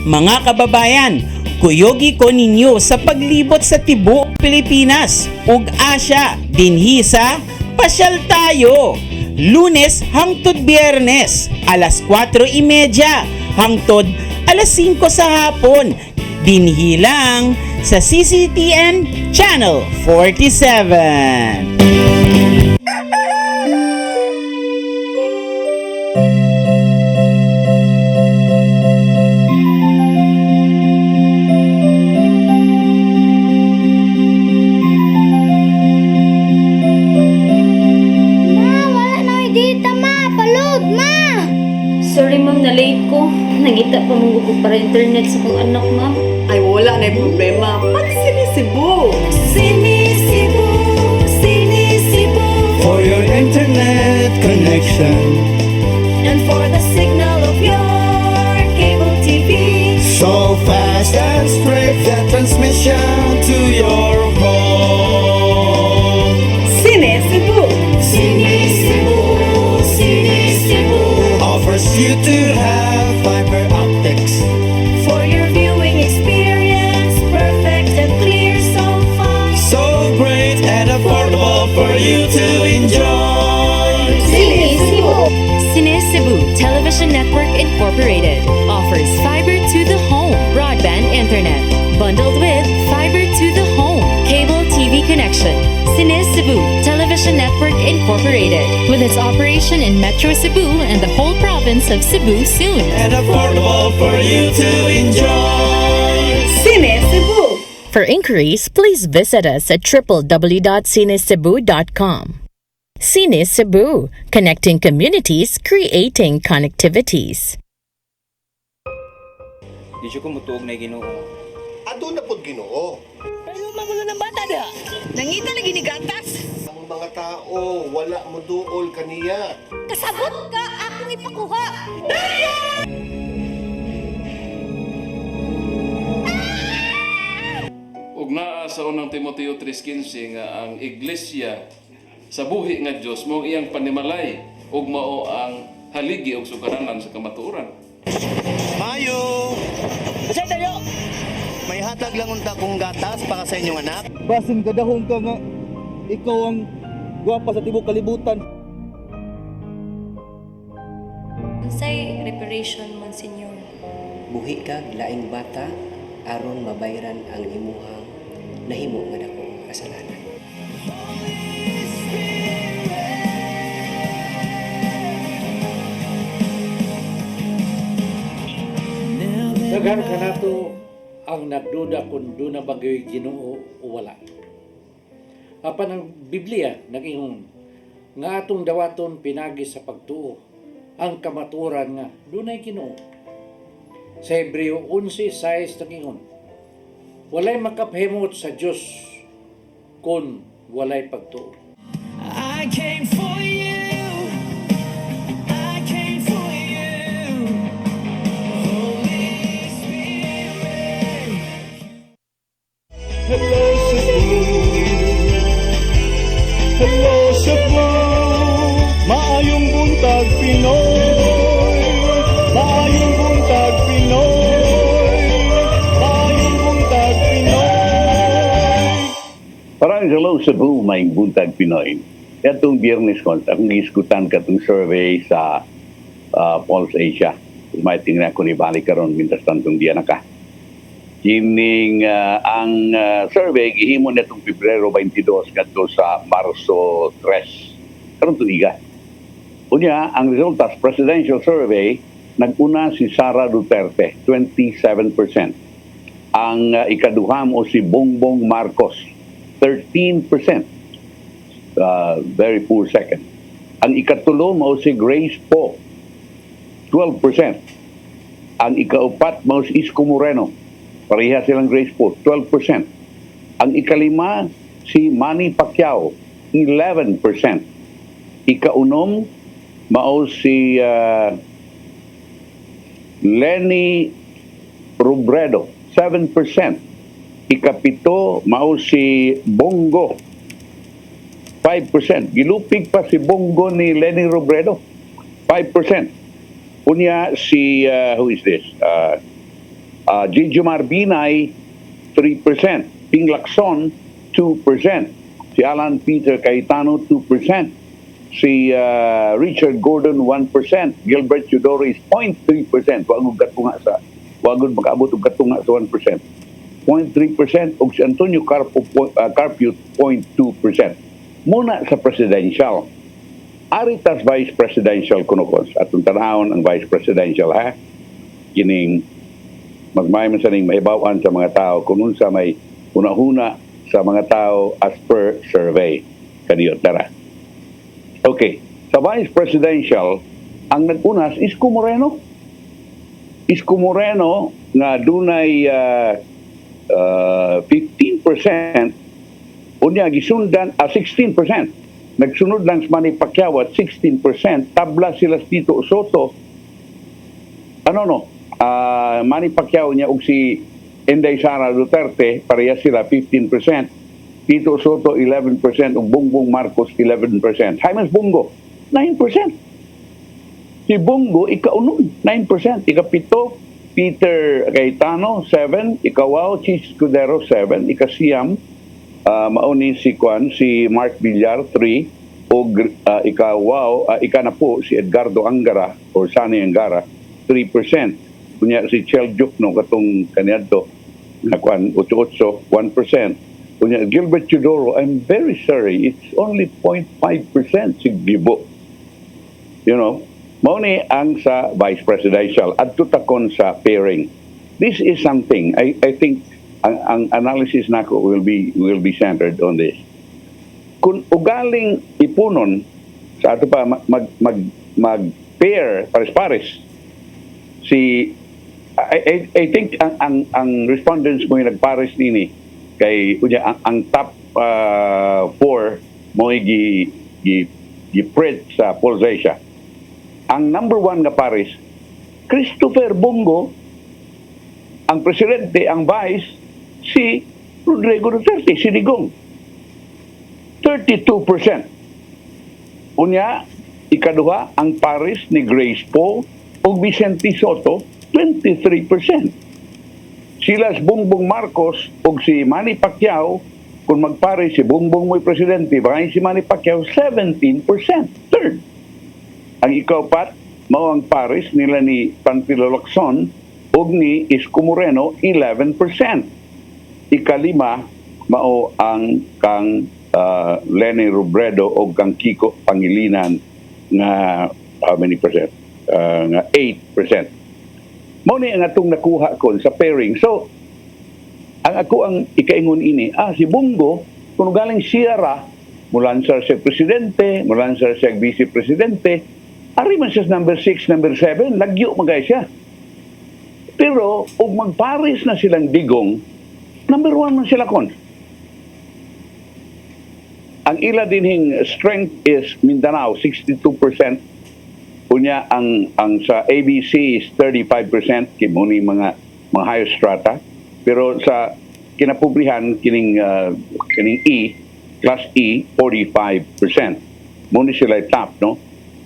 Mga kababayan, kuyogi ko ninyo sa paglibot sa tibuok Pilipinas ug Asya dinhi sa Pasyal Tayo. Lunes hangtod Biyernes, alas 4:30 hangtod alas 5 sa hapon. Dinhi lang sa CCTN Channel 47. Sorry ma'am, na-late ko. Nangita pa mong gusto para internet sa kong anak ma'am. Ay, wala na yung problema. Pag-sinisibo. Sinisibo, Sinisibo, for your internet connection And for the signal of your cable TV. so fast and straight that transmission to your home. Sinisibo. Sinisibo, Sinisibo offers you to have fiber optics For your viewing experience, perfect and clear so far. so great and affordable for you to enjoy. Sinisibo. Cine Cebu Television Network Incorporated offers fiber to the home broadband internet bundled with fiber to the home cable TV connection. Cine Cebu Television Network Incorporated with its operation in Metro Cebu and the whole province of Cebu soon. And affordable for you to enjoy. Sinisibo. For inquiries, please visit us at www.cinecebu.com. Cine Cebu, connecting communities, creating connectivities. Di siya ko mutuog na Ginoo. Ado na pod Ginoo. Pero magulo ng bata da. Nangita lagi ni gatas. Ang mga tao wala mo duol kaniya. Kasabot ka akong ipakuha. Ug naa sa unang Timoteo 3:15 nga ang iglesia sa buhi nga Dios mo iyang panimalay ug mao ang haligi ug sugaranan sa kamatuoran. Mayo! Kasi tayo! May hatag lang unta kong gatas para sa inyong anak. Basin kadahong ka nga ikaw ang gwapa sa tibok kalibutan. Unsay reparation, Monsignor? Buhi kag laing bata aron mabayran ang imuhang nahimo nga dakong kasalanan. Daghan ka nato ang nagduda kung doon na bagay Ginoo o wala. Apan ang Biblia nag-ingon nga atong dawaton pinagi sa pagtuo ang kamaturan nga dunay Ginoo. Sa Hebreo 11:6 nag-ingon, walay makaphimot sa Dios kung walay pagtuo. I came for you. I came for you. Holy Spirit. Hello Cebu. Hello Cebu. Maayong buntag Pinoy. Maayong buntag Pinoy. Maayong buntag Pinoy. Parang hello Cebu, may buntag Pinoy. Itong biyernes ko, akong iskutan ka itong survey sa Pulse Asia. May tingnan ko ni balik karon mintas tantong diyan na ka. Kining ang survey gihimo netong Pebrero 22 kadto sa Marso 3. Karon tuiga. Unya ang resulta sa presidential survey naguna si Sara Duterte 27%. Ang ikaduha mo si Bongbong Marcos 13%. Very poor second. Ang ikatulo mo si Grace Poe 12%. Ang ikaupat mo si Isko Moreno. Pareha silang Grace Poe, 12%. Ang ikalima, si Manny Pacquiao, 11%. Ikaunom, mao si Lenny Robredo, 7%. Ikapito, mao si Bongo, 5%. Gilupig pa si Bongo ni Lenny Robredo, 5%. Unya si, who is this? Gigi Marbinay, 3%. Ping Lacson, 2%. Si Alan Peter Cayetano, 2%. Si Richard Gordon, 1%. Gilbert Eudores, 0.3%. Wagod makaabot og katunga sa 1%. 0.3%. Og si Antonio Carpio, 0.2%. Muna sa presidential. Aritas vice presidential kunukos. Atong tanahon ang vice presidential, ha? Kining magmayon sa ning maibawan sa mga tao kung unsa may una-una sa mga tao as per survey. Kaniyot tara. Okay. Sa vice presidential, ang nag-unas Isko Moreno. Isko Moreno nga dunay 15%, unya gisundan 16%. Nagsunod lang sa Manny Pacquiao at 16%. Tabla sila sa Tito Soto. Manny Pacquiao niya ug si Inday Sara Duterte, pareha sila 15%. Tito Soto 11% ug Bongbong Marcos 11%. Jaime Bongo 9%. Si Bongo ikaunom 9%. Ikapito Peter Cayetano 7%, ikawaw Chis Escudero 7%, ikasiyam mauni si Mark Villar 3%, ug ikanapo si Edgardo Angara or Sani Angara 3%. Kunya si Chel Jukno katong kaniadto na 88 1%. Kunya Gilbert Teodoro, I'm very sorry, it's only 0.5% si Gibo. You know, mauni ang sa vice presidential at tutakon sa pairing. This is something I think ang analysis nako will be centered on this. Kung ugaling ipunon sa ato pa mag pair pares-pares si I think ang respondents mo yung nagpares nini kay unya ang top 4 mo gi print sa Pulse Asia. Ang number 1 nga pares Christopher Bongo, ang presidente, ang vice si Rodrigo Duterte, si Digong. 32%. Unya, ikaduha, ang pares ni Grace Poe o Vicente Soto, 23%. Silas Bongbong Marcos o si Manny Pacquiao, kung magpare si Bongbong mo'y presidente, baka si Manny Pacquiao, 17%. Third. Ang ikaupat, mao ang pares nila ni Panfilo Lacson o ni Isko Moreno, 11%. Ikalima, mao ang kang Leni Robredo o kang Kiko Pangilinan nga how many percent? Nga 8%. Mao ni ang atong nakuha kon sa pairing. So, ang ako ang ikaingon ini, si Bongo, kung galing Sierra, mulansar siya presidente, mulansar siya vice presidente, ari man siya number 6, number 7, lagyo magay siya. Pero, ug magpares na silang Digong, number 1 man sila kon. Ang ila dinhing strength is Mindanao, 62%. Unya ang sa ABC is 35%, kimuni mga higher strata. Pero sa kinapobrihan kining E, class E, 45%. Muni sila top, no?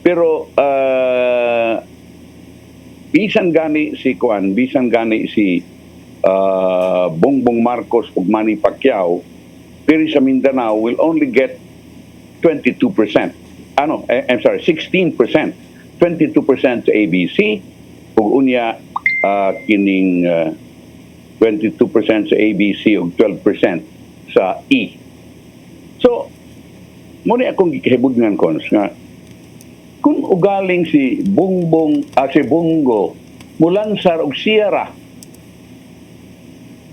Pero bisan gani si Bongbong Marcos ug Manny Pacquiao, pero sa Mindanao will only get 22%. 16%. 22% sa ABC ug unya kining 22% sa ABC ug 12% sa E. So, muna akong gikahibudngan ko nga kung ugaling si Bongo mulansar og Sierra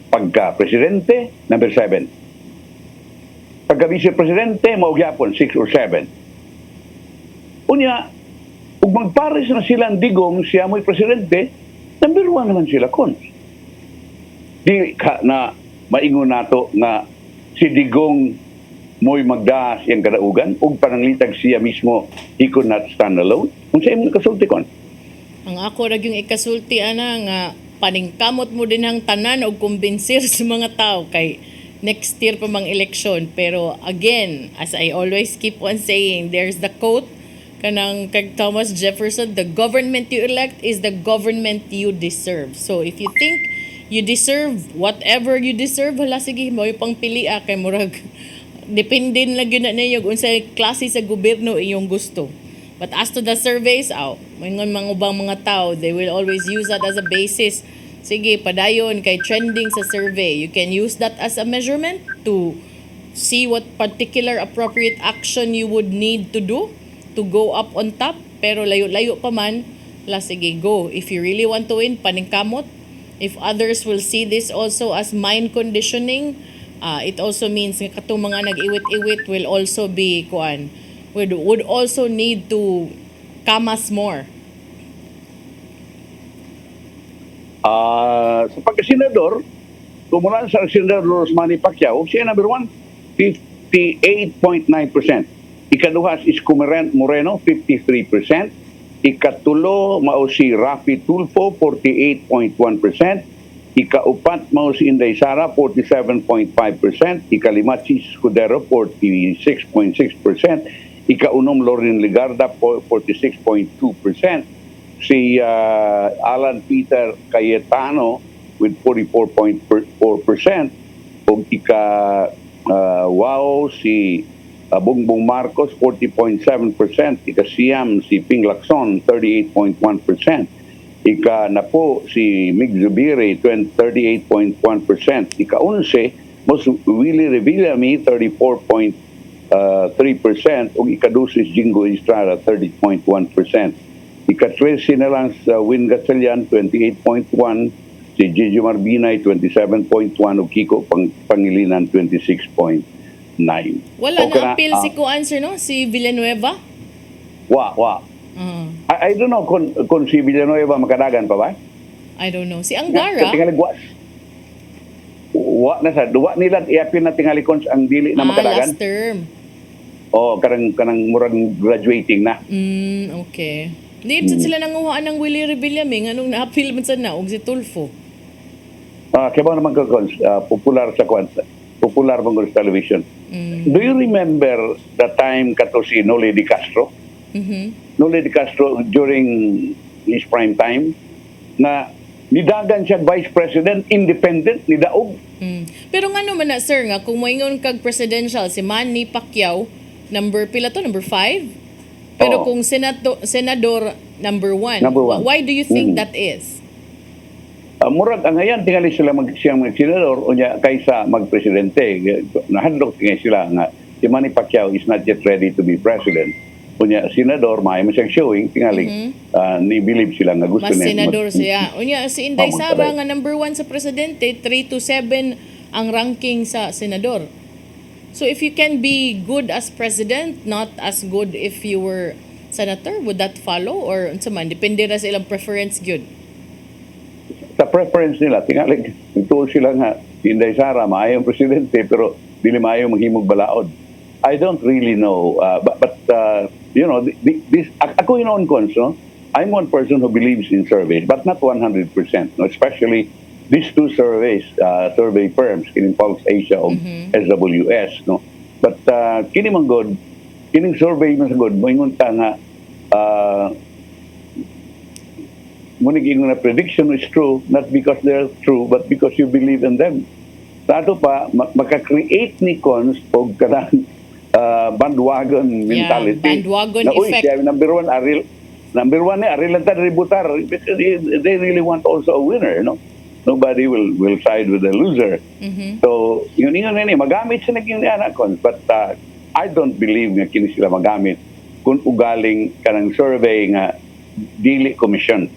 pagka presidente, number 7. Pagka vice-presidente, maugyapon, 6 or 7. Unya, ug magpares na sila ang Digong, siya mo'y presidente, number 1 naman sila kon. Di ka na maingon nato nga si Digong mo'y magdaas yung kadaugan ug pananglitag siya mismo, he could not stand alone. Kung sa imong kasulti kon? Ang ako ra yung ikasulti ana nga paningkamot mo din ang tanan og kumbinsir sa mga tao kay next year pa mang eleksyon. Pero again, as I always keep on saying, there's the quote kanang kay Thomas Jefferson, the government you elect is the government you deserve. So if you think you deserve whatever you deserve, hala sige mo pang pili kay murag depende lang yun na ninyo unsay klase sa gobyerno iyong gusto. But as to the surveys, mga ubang mga tao, they will always use that as a basis. Sige, padayon kay trending sa survey. You can use that as a measurement to see what particular appropriate action you would need to do to go up on top. Pero layo-layo pa man, sige, go. If you really want to win, paningkamot. If others will see this also as mind conditioning, it also means nga katong mga nag-iwit-iwit will also be would also need to kamas more. Sa pagkasenador, kumulan sa senador Manny Pacquiao, siya number 1, 58.9%. Ikaduha is Isko Moreno, 53%. Ikatulo, mao si Rafi Tulfo, 48.1%. Ikaupat, mao si Inday Sara, 47.5%. Ikalima, si Escudero, 46.6%. Ikaunom, Lorin Ligarda, 46.2%. Si Alan Peter Cayetano with 44.4%. O si Bongbong Marcos, 40.7%. Ikasiyam, si Ping Lacson, 38.1%. Ika-napo, si Mig Zubiri, 38.1%. Ika-11, Mos Willie Revillame, 34.3%. O ika-12, Jingo Estrada, 30.1%. Ika-13 na lang sa Win Gatchalian, 28.1%. Si Gigi Marbinay, 27.1%. O Kiko Pangilinan, 26.9%. Wala na appeal si answer no? Si Villanueva? I don't know kung si Villanueva makadagan pa ba? I don't know. Si Angara? Wa nila iapin na tingali kons ang dili na makadagan. Last term. Kanang murag graduating na. Okay. Hindi sila nanguhaan ng Willie Revillame nganong na-appeal man sa naog si Tulfo. Kaya ba naman ko, popular sa popular mong sa television. Do you remember the time kato si Noli de Castro? Noli de Castro during his prime time na nidagan siya vice president independent ni daog. Pero nga naman na sir nga kung moingon kag presidential si Manny Pacquiao number 5 pero kung senador number 1 Number one. why do you think that is? Murag ang ayan tingali sila siyang magsenador unya kaysa magpresidente. Nahadlok tingay sila nga si Manny Pacquiao is not yet ready to be president. Unya senador may siyang showing tingali ni believe sila nga gusto Mas niya senador siya. Unya si Inday Oh, Sara correct. nga number 1 sa presidente 3-7 ang ranking sa senador. So if you can be good as president, not as good if you were senator, would that follow or unsa man depende ra sa ilang preference gyud? Sa preference nila tingali ito sila nga si Inday Sara maayong presidente pero dili maayo maghimog balaod. I don't really know but you know this ako in on cons, no? I'm one person who believes in surveys but not 100%, no? Especially these two surveys survey firms in Pulse Asia o SWS, no? But kini man god kining survey man god moingon ta nga munig na prediction is true not because they're true but because you believe in them. Tato pa maka-create ni cons og kanang bandwagon mentality. Bandwagon na, effect. Siya, number one ni Aril lang tayo ributar. They really want also a winner, no? Nobody will side with the loser. So, yun ni magamit sila yung anak cons. But I don't believe nga kini sila magamit kung ugaling kanang survey nga dili commission.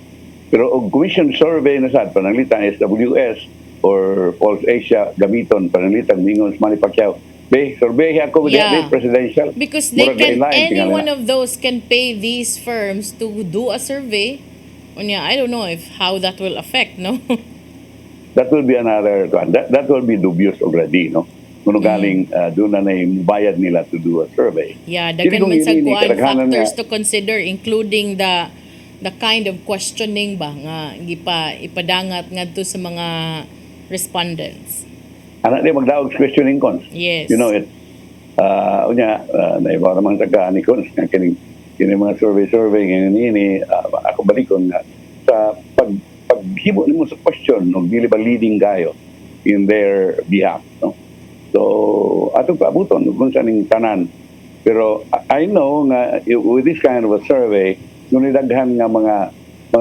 Pero og commission survey na sad pananglitan SWS or Pulse Asia gamiton pananglitan mingon sa Manny Pacquiao. Survey ako with the presidential. Because they Murag can, lain, any tingala. one of those can pay these firms to do a survey. Unya, I don't know if how that will affect, no? That will be another that will be dubious already, no? Kung galing doon na bayad nila to do a survey. Yeah, Dili daghan kung man sa ini, kuan kadaghanan factors nga- to consider including the kind of questioning ba nga ipadangat ngadto sa mga respondents. Anak dia magdaog sa questioning cons. Yes. You know it. Naibaw naman sa ni cons nga kining mga survey ngayon ini ako balikon nga sa paghimo nimo sa question no dili ba leading gayo in their behalf, no? So atong paabuton kung sa ning tanan. Pero I know nga with this kind of a survey nung nidaghan nga mga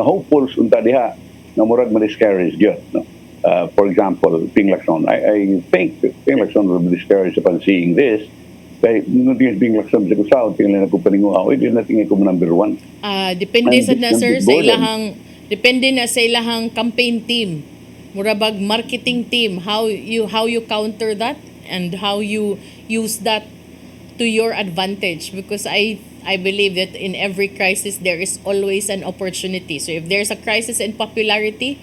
hopefuls unta diha nga murag ma-discourage gyud, no? For example, Ping Lacson. I think Ping Lacson will be discouraged upon seeing this. Kaya nung Ping Lacson sa kusaw, tingnan ako paninguha, di na tingin ko number 1. Depende And sa na this sir can be sa boredom. depende na sa ilahang campaign team. Murabag marketing team, how you counter that and how you use that to your advantage, because I believe that in every crisis there is always an opportunity. So if there's a crisis in popularity,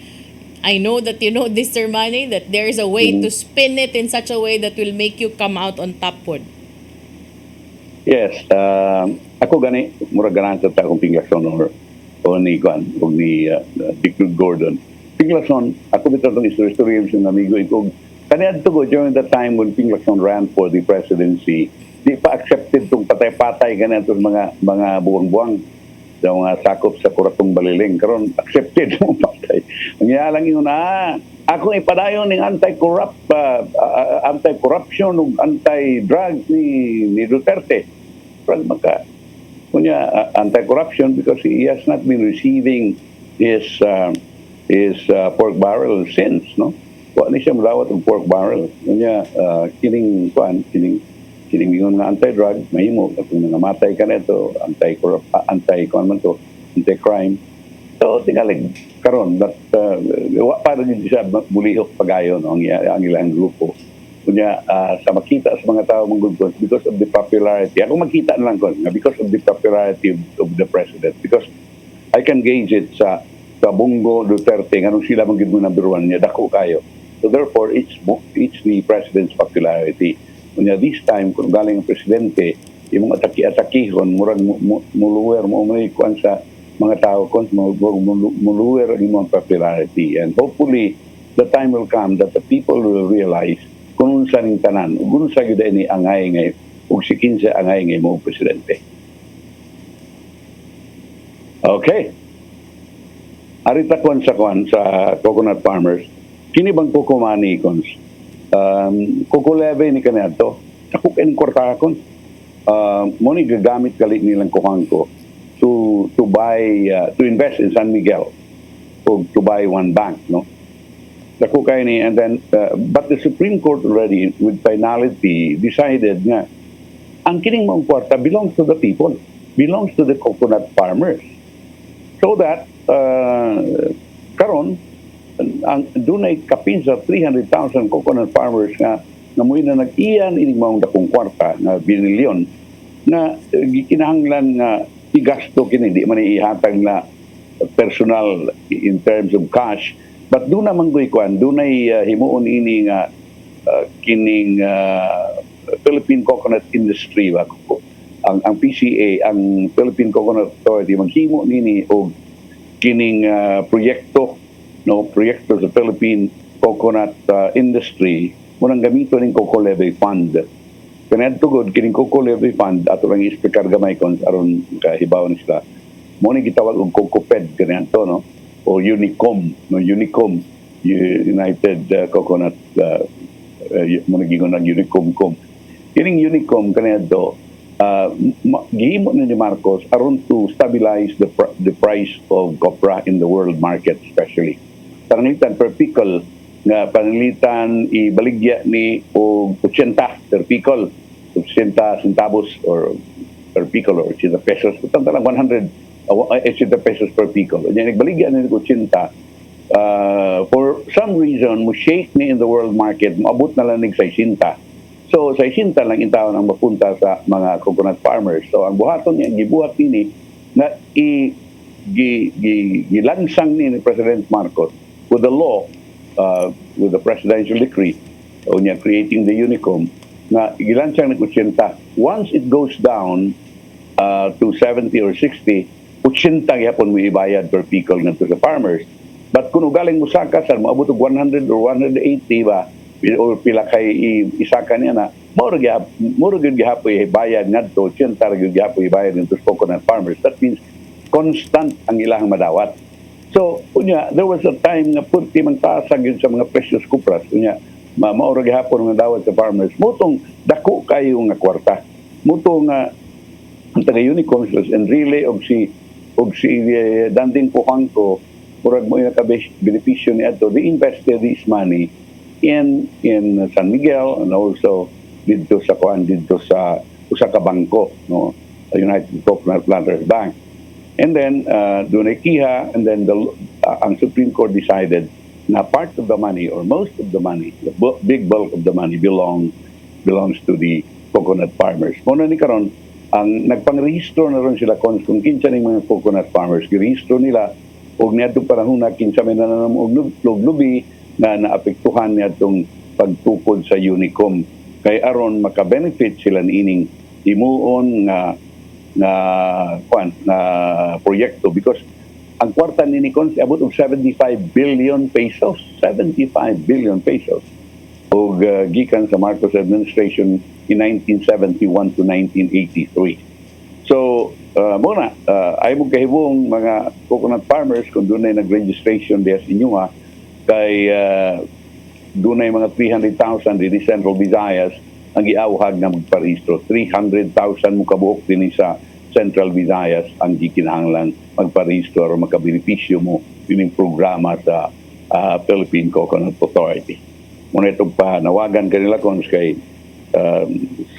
I know that you know this, Sir Manny, that there is a way to spin it in such a way that will make you come out on top pod. Yes. Ako gani, murag ganan sa akong Ping Lacson o ni Dick Gordon. Ping Lacson, ako bitaw itong history ng amigo ko. Kaniadto ko during the time when Ping Lacson ran for the presidency, di pa accepted tong patay-patay ganito mga buwang-buwang sa mga sakop sa Kuratong Baliling. Karon accepted yung patay. Ang lang yun ako ipadayon ng anti-corruption ug anti-drugs ni Duterte. Pero kunya anti-corruption because he has not been receiving his pork barrel since, no? Wa ni siya mulawat og pork barrel. Kunya kining yun nga anti-drug, mahimo kung nangamatay ka nito, anti-crime. So tingalig karon that wa para din siya bulihok pagayo no ang ilang grupo. Kunya sa makita sa mga tao mong good because of the popularity. Ako makita na lang ko because of the popularity of the president, because I can gauge it sa Bongo Duterte nganong sila man gid mo number 1 niya dako kayo. So therefore it's the president's popularity. Kunya this time kung galing ang presidente imong ataki-atakihon murag muluwer mo may kuan sa mga tao kon muluwer ang imong popularity, and hopefully the time will come that the people will realize kung unsa ning tanan, ug unsa gyud ini angay ngay ug si kinsa angay ngay mo presidente. Okay. Arita kwan sa coconut farmers. Kini bang coco money kons? Coco levy ni kaniadto. Ako kay kwarta kon. Mo ni gagamit gali nilang kuhangko to buy to invest in San Miguel or to buy one bank, no? Dako kay ni, and then but the Supreme Court already with finality decided nga ang kining mong kwarta belongs to the people, belongs to the coconut farmers. So that karon ang dunay kapin sa 300,000 coconut farmers nga namoy na nag-iyan ining maong dakong kwarta na binilyon na gikinahanglan nga igasto kini, di man ihatag na personal in terms of cash, but doon naman kwan dunay himuon ini nga kining Philippine Coconut Industry ba ang PCA, ang Philippine Coconut Authority maghimo nini og kining proyekto sa Philippine Coconut Industry munang gamito ning Coco Levy Fund. Kanadto gud kining Coco Levy Fund ato lang ispekar gamay kon aron kahibaw ni sila. Mo ni gitawag og COCOPED kanadto, no, o Unicom, United Coconut mo ni gingon ang Unicom. Kining Unicom kanadto gihimo ni Marcos aron to stabilize the price of copra in the world market, especially panalitan per pickle nga panalitan ibaligya ni og 80 per pickle, 80 centavos or per pickle or 80 pesos, tanta lang 180 pesos per pickle. Nya nagbaligya ni og 80 for some reason mo shake ni in the world market, moabot na lang nig 60. So, sa isinta lang intawon ang mapunta sa mga coconut farmers. So, ang buhaton niya, gibuhat nini na gilansang ni President Marcos with the law, with the presidential decree, o niya creating the Unicom, na gilansang ng 80. Once it goes down to 70 or 60, 80 gyapon mo ibayad per pickle nga to sa farmers. But kung ugaling mo sakasan, moabot og 100 or 180 ba, o pila kay isaka niya na moro gyud gihapoy bayad ngadto 80 gyud gihapoy bayad ngadto sa coconut farmers. That means constant ang ilang madawat. So unya there was a time nga punti man taas gyud sa mga precious copras, unya maoro gihapon nga dawat sa farmers mutong dako kayo nga kwarta, mutong ang taga Unicom and relay og si Danding Pujangco murag mo ka benepisyo ni adto, they invested this money in San Miguel and also dito sa usa ka bangko, no, United Coconut Planters Bank. And then dunay kiha, and then ang Supreme Court decided na part of the money or most of the money, the big bulk of the money belongs to the coconut farmers. Muna ni karon ang nagpangrehistro na ron sila kung kinsa ning mga coconut farmers, girehistro nila og niadtong panahon na kinsa may nananam og lubi na naapektuhan niya itong pagtukod sa Unicom. Kay aron maka-benefit sila niining imuon na proyekto, because ang kwarta ni Unicom abot og 75 billion pesos. 75 billion pesos. Og gikan sa Marcos administration in 1971 to 1983. So, muna, ay mo kahibong mga coconut farmers kung doon ay nag-registration diya sa inyo kay dunay mga 300,000 din Central Visayas ang giawhag na magparehistro. 300,000 mo kabuok din sa Central Visayas ang gikinahanglan magparehistro o makabenepisyo mo yung programa sa Philippine Coconut Authority. Muna itong panawagan kanila kung kay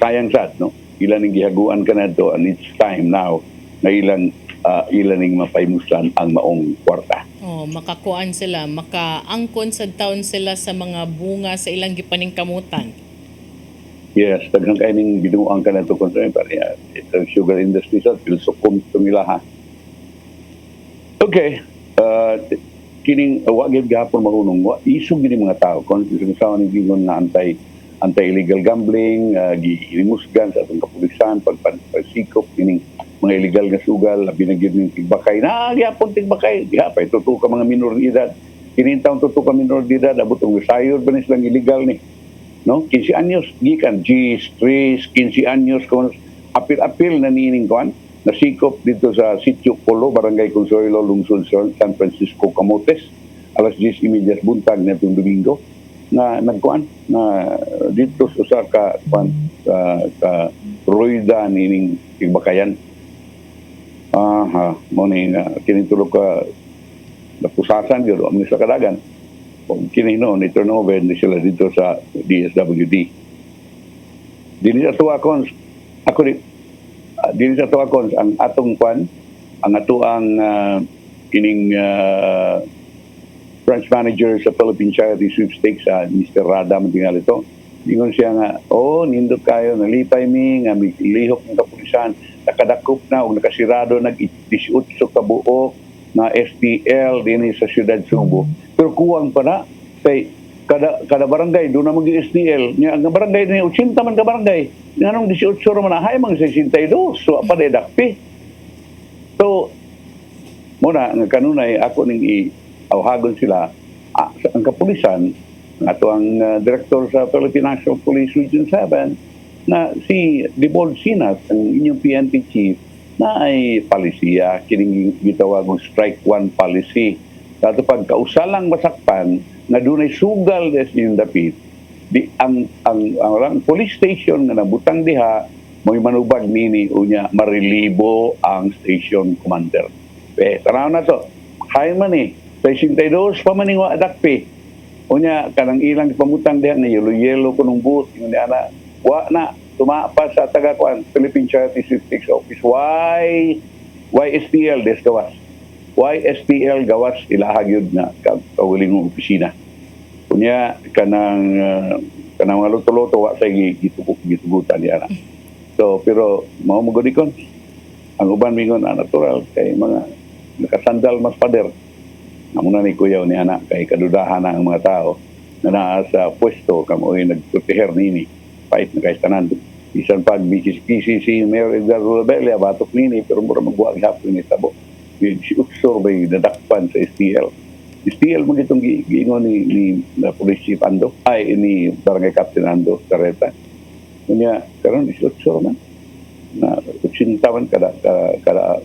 sayang sad, no? Ilan ang gihaguan ka na ito, and it's time now na ilan ang mapaimusan ang maong kwarta. Makakuan sila, makaangkon sa taon sila sa mga bunga sa ilang gipaning kamutan. Yes, taghang kayo ning binuang ka na ito kung saan ito sugar industry sa pilsukom ito nila ha. Okay, kining wagid gapon marunong isog gini mga tao kung saan ni gingon na anti-illegal gambling, gihimusgan sa atong kapulisan, pagsikop kining mga illegal nga sugal, binagid ng tigbakay na gyapon tigbakay, gihapay totoo ka mga minor edad kinintang tuto ka minor de edad, abot ang sayod ba nilang illegal ni. No? 15 anyos, gikan, G's, 3, 15 anyos, kung apil-apil na niining kuan, nasikop dito sa Sitio Polo, Barangay Consuelo, Lungsod, San Francisco, Camotes, alas 10:30 buntag na itong Domingo, na nagkuan, na dito sa ka Ruida nining Igbakayan. Mo ni kinitulog ka napusasan yun, ang sa kadagan. Kung kininoon, turnover ni sila dito sa DSWD. Dili sa tuwa kon, dili sa tuwa kon, ang atong kwan, ang atuang kining branch manager sa Philippine Charity Sweepstakes, Mr. Rada Mantingal ito. Ingon siya nga, nindot kayo, nalipay mi, nga may lihok ng kapulisan, nakadakop na, o nakasirado, nag-18 kabuok, na STL din sa Siyudad Subo. Pero kuwang pa na, kay kada barangay, doon na mag-STL. Ang barangay ni 80 man ka barangay. Nga nung 18 naman na, hay mga 62. So, pa na dakpi. So, muna, ang kanunay, ako ning i-awhagon sila, ang kapulisan, ato ang director sa Philippine National Police Region 7, na si Dibol Sinas, ang inyong PNP chief, na ay palisiya, kining gitawag ng strike one policy. Dato pag kausalang masakpan, na dunay sugal des yung dapit, ang police station nga nabutang diha, mo'y manubag nini, unya, marilibo ang station commander. Tanaw na to, hay man 62 pa maning wa adakpi. Unya, kanang ilang pamutang diha, na yelo-yelo kunong booth, yung ana, wa na, tumapas sa taga-kuan, Philippine Charity Sweepstakes Office. Why STL des gawas? Why STL gawas ilahag yun na kawiling ng opisina? Kunya, kanang mga luto-luto, wa sa gitugutan niya na. So, pero, maumugod-ikon, ang uban mingon, natural, kay mga nakasandal mas pader. Namuna ni kuyaw ni anak, kay kadudahan na ang mga tao na naa sa pwesto, kamoy nagproteher nini. Pait na kayo tanan. Isan pag PCC, Mayor Edgardo Rebella, batok nini, pero mura magbuwag hapon ni Tabo. Si Utsor ba'y nadakpan sa STL. STL mo itong giingon ni Police Chief Ando, ni Barangay Captain Ando Carreta. Kanya, karon si Utsor man, na 80 kada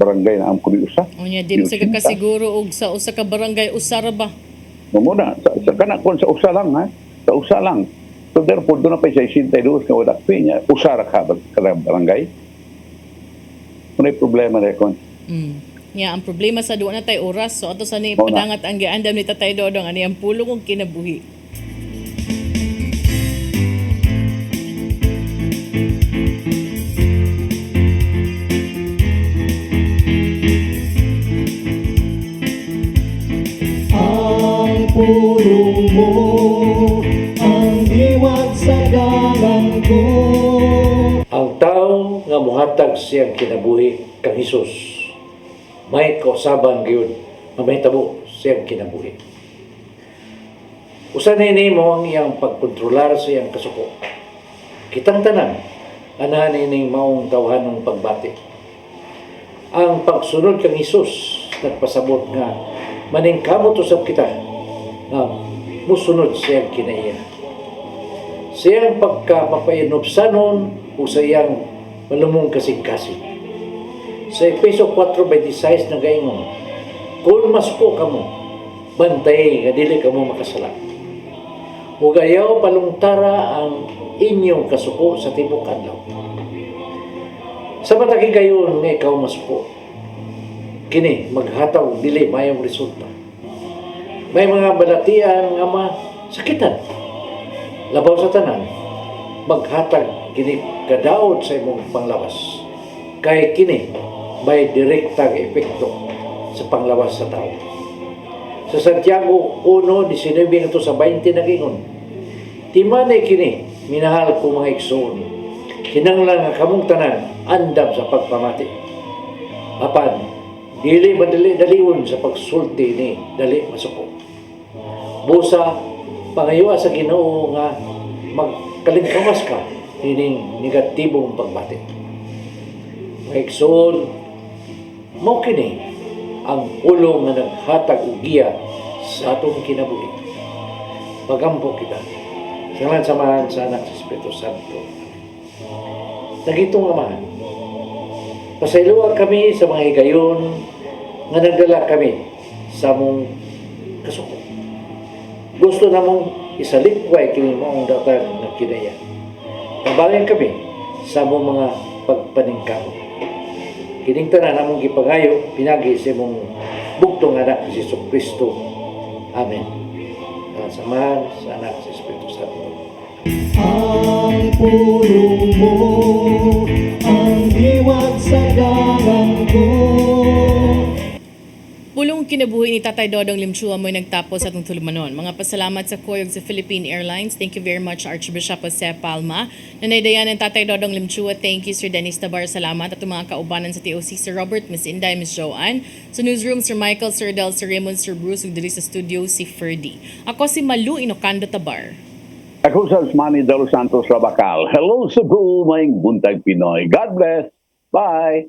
barangay na ang kuliusa. Unya, di mo sa kasiguro og sa usa ka barangay usara ba? Muna, sa kanakon sa usa lang, sa usa lang. So therefore, doon na pa siya 62 na wadak niya, usara ka barangay. May problema na kon. Ang problema sa doon na tayo oras. So ato sa ni padangat ang giandam ni Tatay Dodong, ani ang pulong kong kinabuhi. Ang pulong mo ang iwag sa dalan ko. Ang tao nga muhatag siyang kinabuhi kang Hesus, may kausaban gyud nga mahitabo siyang kinabuhi. Usanay nimo ang iyang pagkontrolar sa iyang kasuko. Kitang tanan anahan ning maong tawhanong pagbati. Ang pagsunod kang Hesus nagpasabot nga maningkamot usab kita nga musunod siyang kinaiya. Siyang pagkapapainobsanon o sa iyang malumong kasing-kasing. Sa Efeso 4:26 na gaingon, kung masuko kamo, bantay nga dili kamo makasala. Ug ayaw palungtara ang inyong kasuko sa tibok adlaw. Sa matagi gayon nga ikaw masuko, kini maghataw dili mayong resulta. May mga balatian nga masakitan. Labaw sa tanan, maghatag kini kadaot sa imong panglawas. Kay kini may direktang epekto sa panglawas sa tao. Sa Santiago 1:19 sa 20 nagingon, timanay kini, minahal ko mga igsoon, kinanglan nga kamong tanan andam sa pagpamati. Apan, dili madali-daliwon sa pagsulti ni dali masuko. Busa, pangayoa sa Ginoo nga magkalingkawas ka hining negatibong pagbati. Maigsoon, mo kini ang pulong nga naghatag og giya sa atong kinabuhi. Pagampo kita. Sa samahan sa anak sa Espiritu Santo. Nagitong amahan. Pasayloa kami sa mga higayon nga nagdala kami sa mong kasuko. Gusto na mong isalikway kini moong datang na kinaya. Pabalin kami sa mong mga pagpaningkamot. Kining tanan namong gipangayo pinagi sa mong bugtong anak si Jesucristo. Amen. Samahan sa anak si Espiritu Santo. Ang pulong mo, ang iwag sa galang ko. Pulong kinabuhi ni Tatay Dodong Limchua mo'y nagtapos sa itong tulumanon. Mga pasalamat sa koyog sa Philippine Airlines. Thank you very much, Archbishop Jose Palma. Nanaydayan ng Tatay Dodong Limchua. Thank you, Sir Dennis Tabar. Salamat. At mga kaubanan sa TOC, Sir Robert, Miss Inday, Miss Joanne. Sa newsroom, Sir Michael, Sir Del, Sir Raymond, Sir Bruce. Ug diri sa studio, si Ferdy. Ako si Malu Inocando Tabar. Ako sa Manny De Los Santos Rabacal. Hello Cebu, maing buntag Pinoy. God bless. Bye.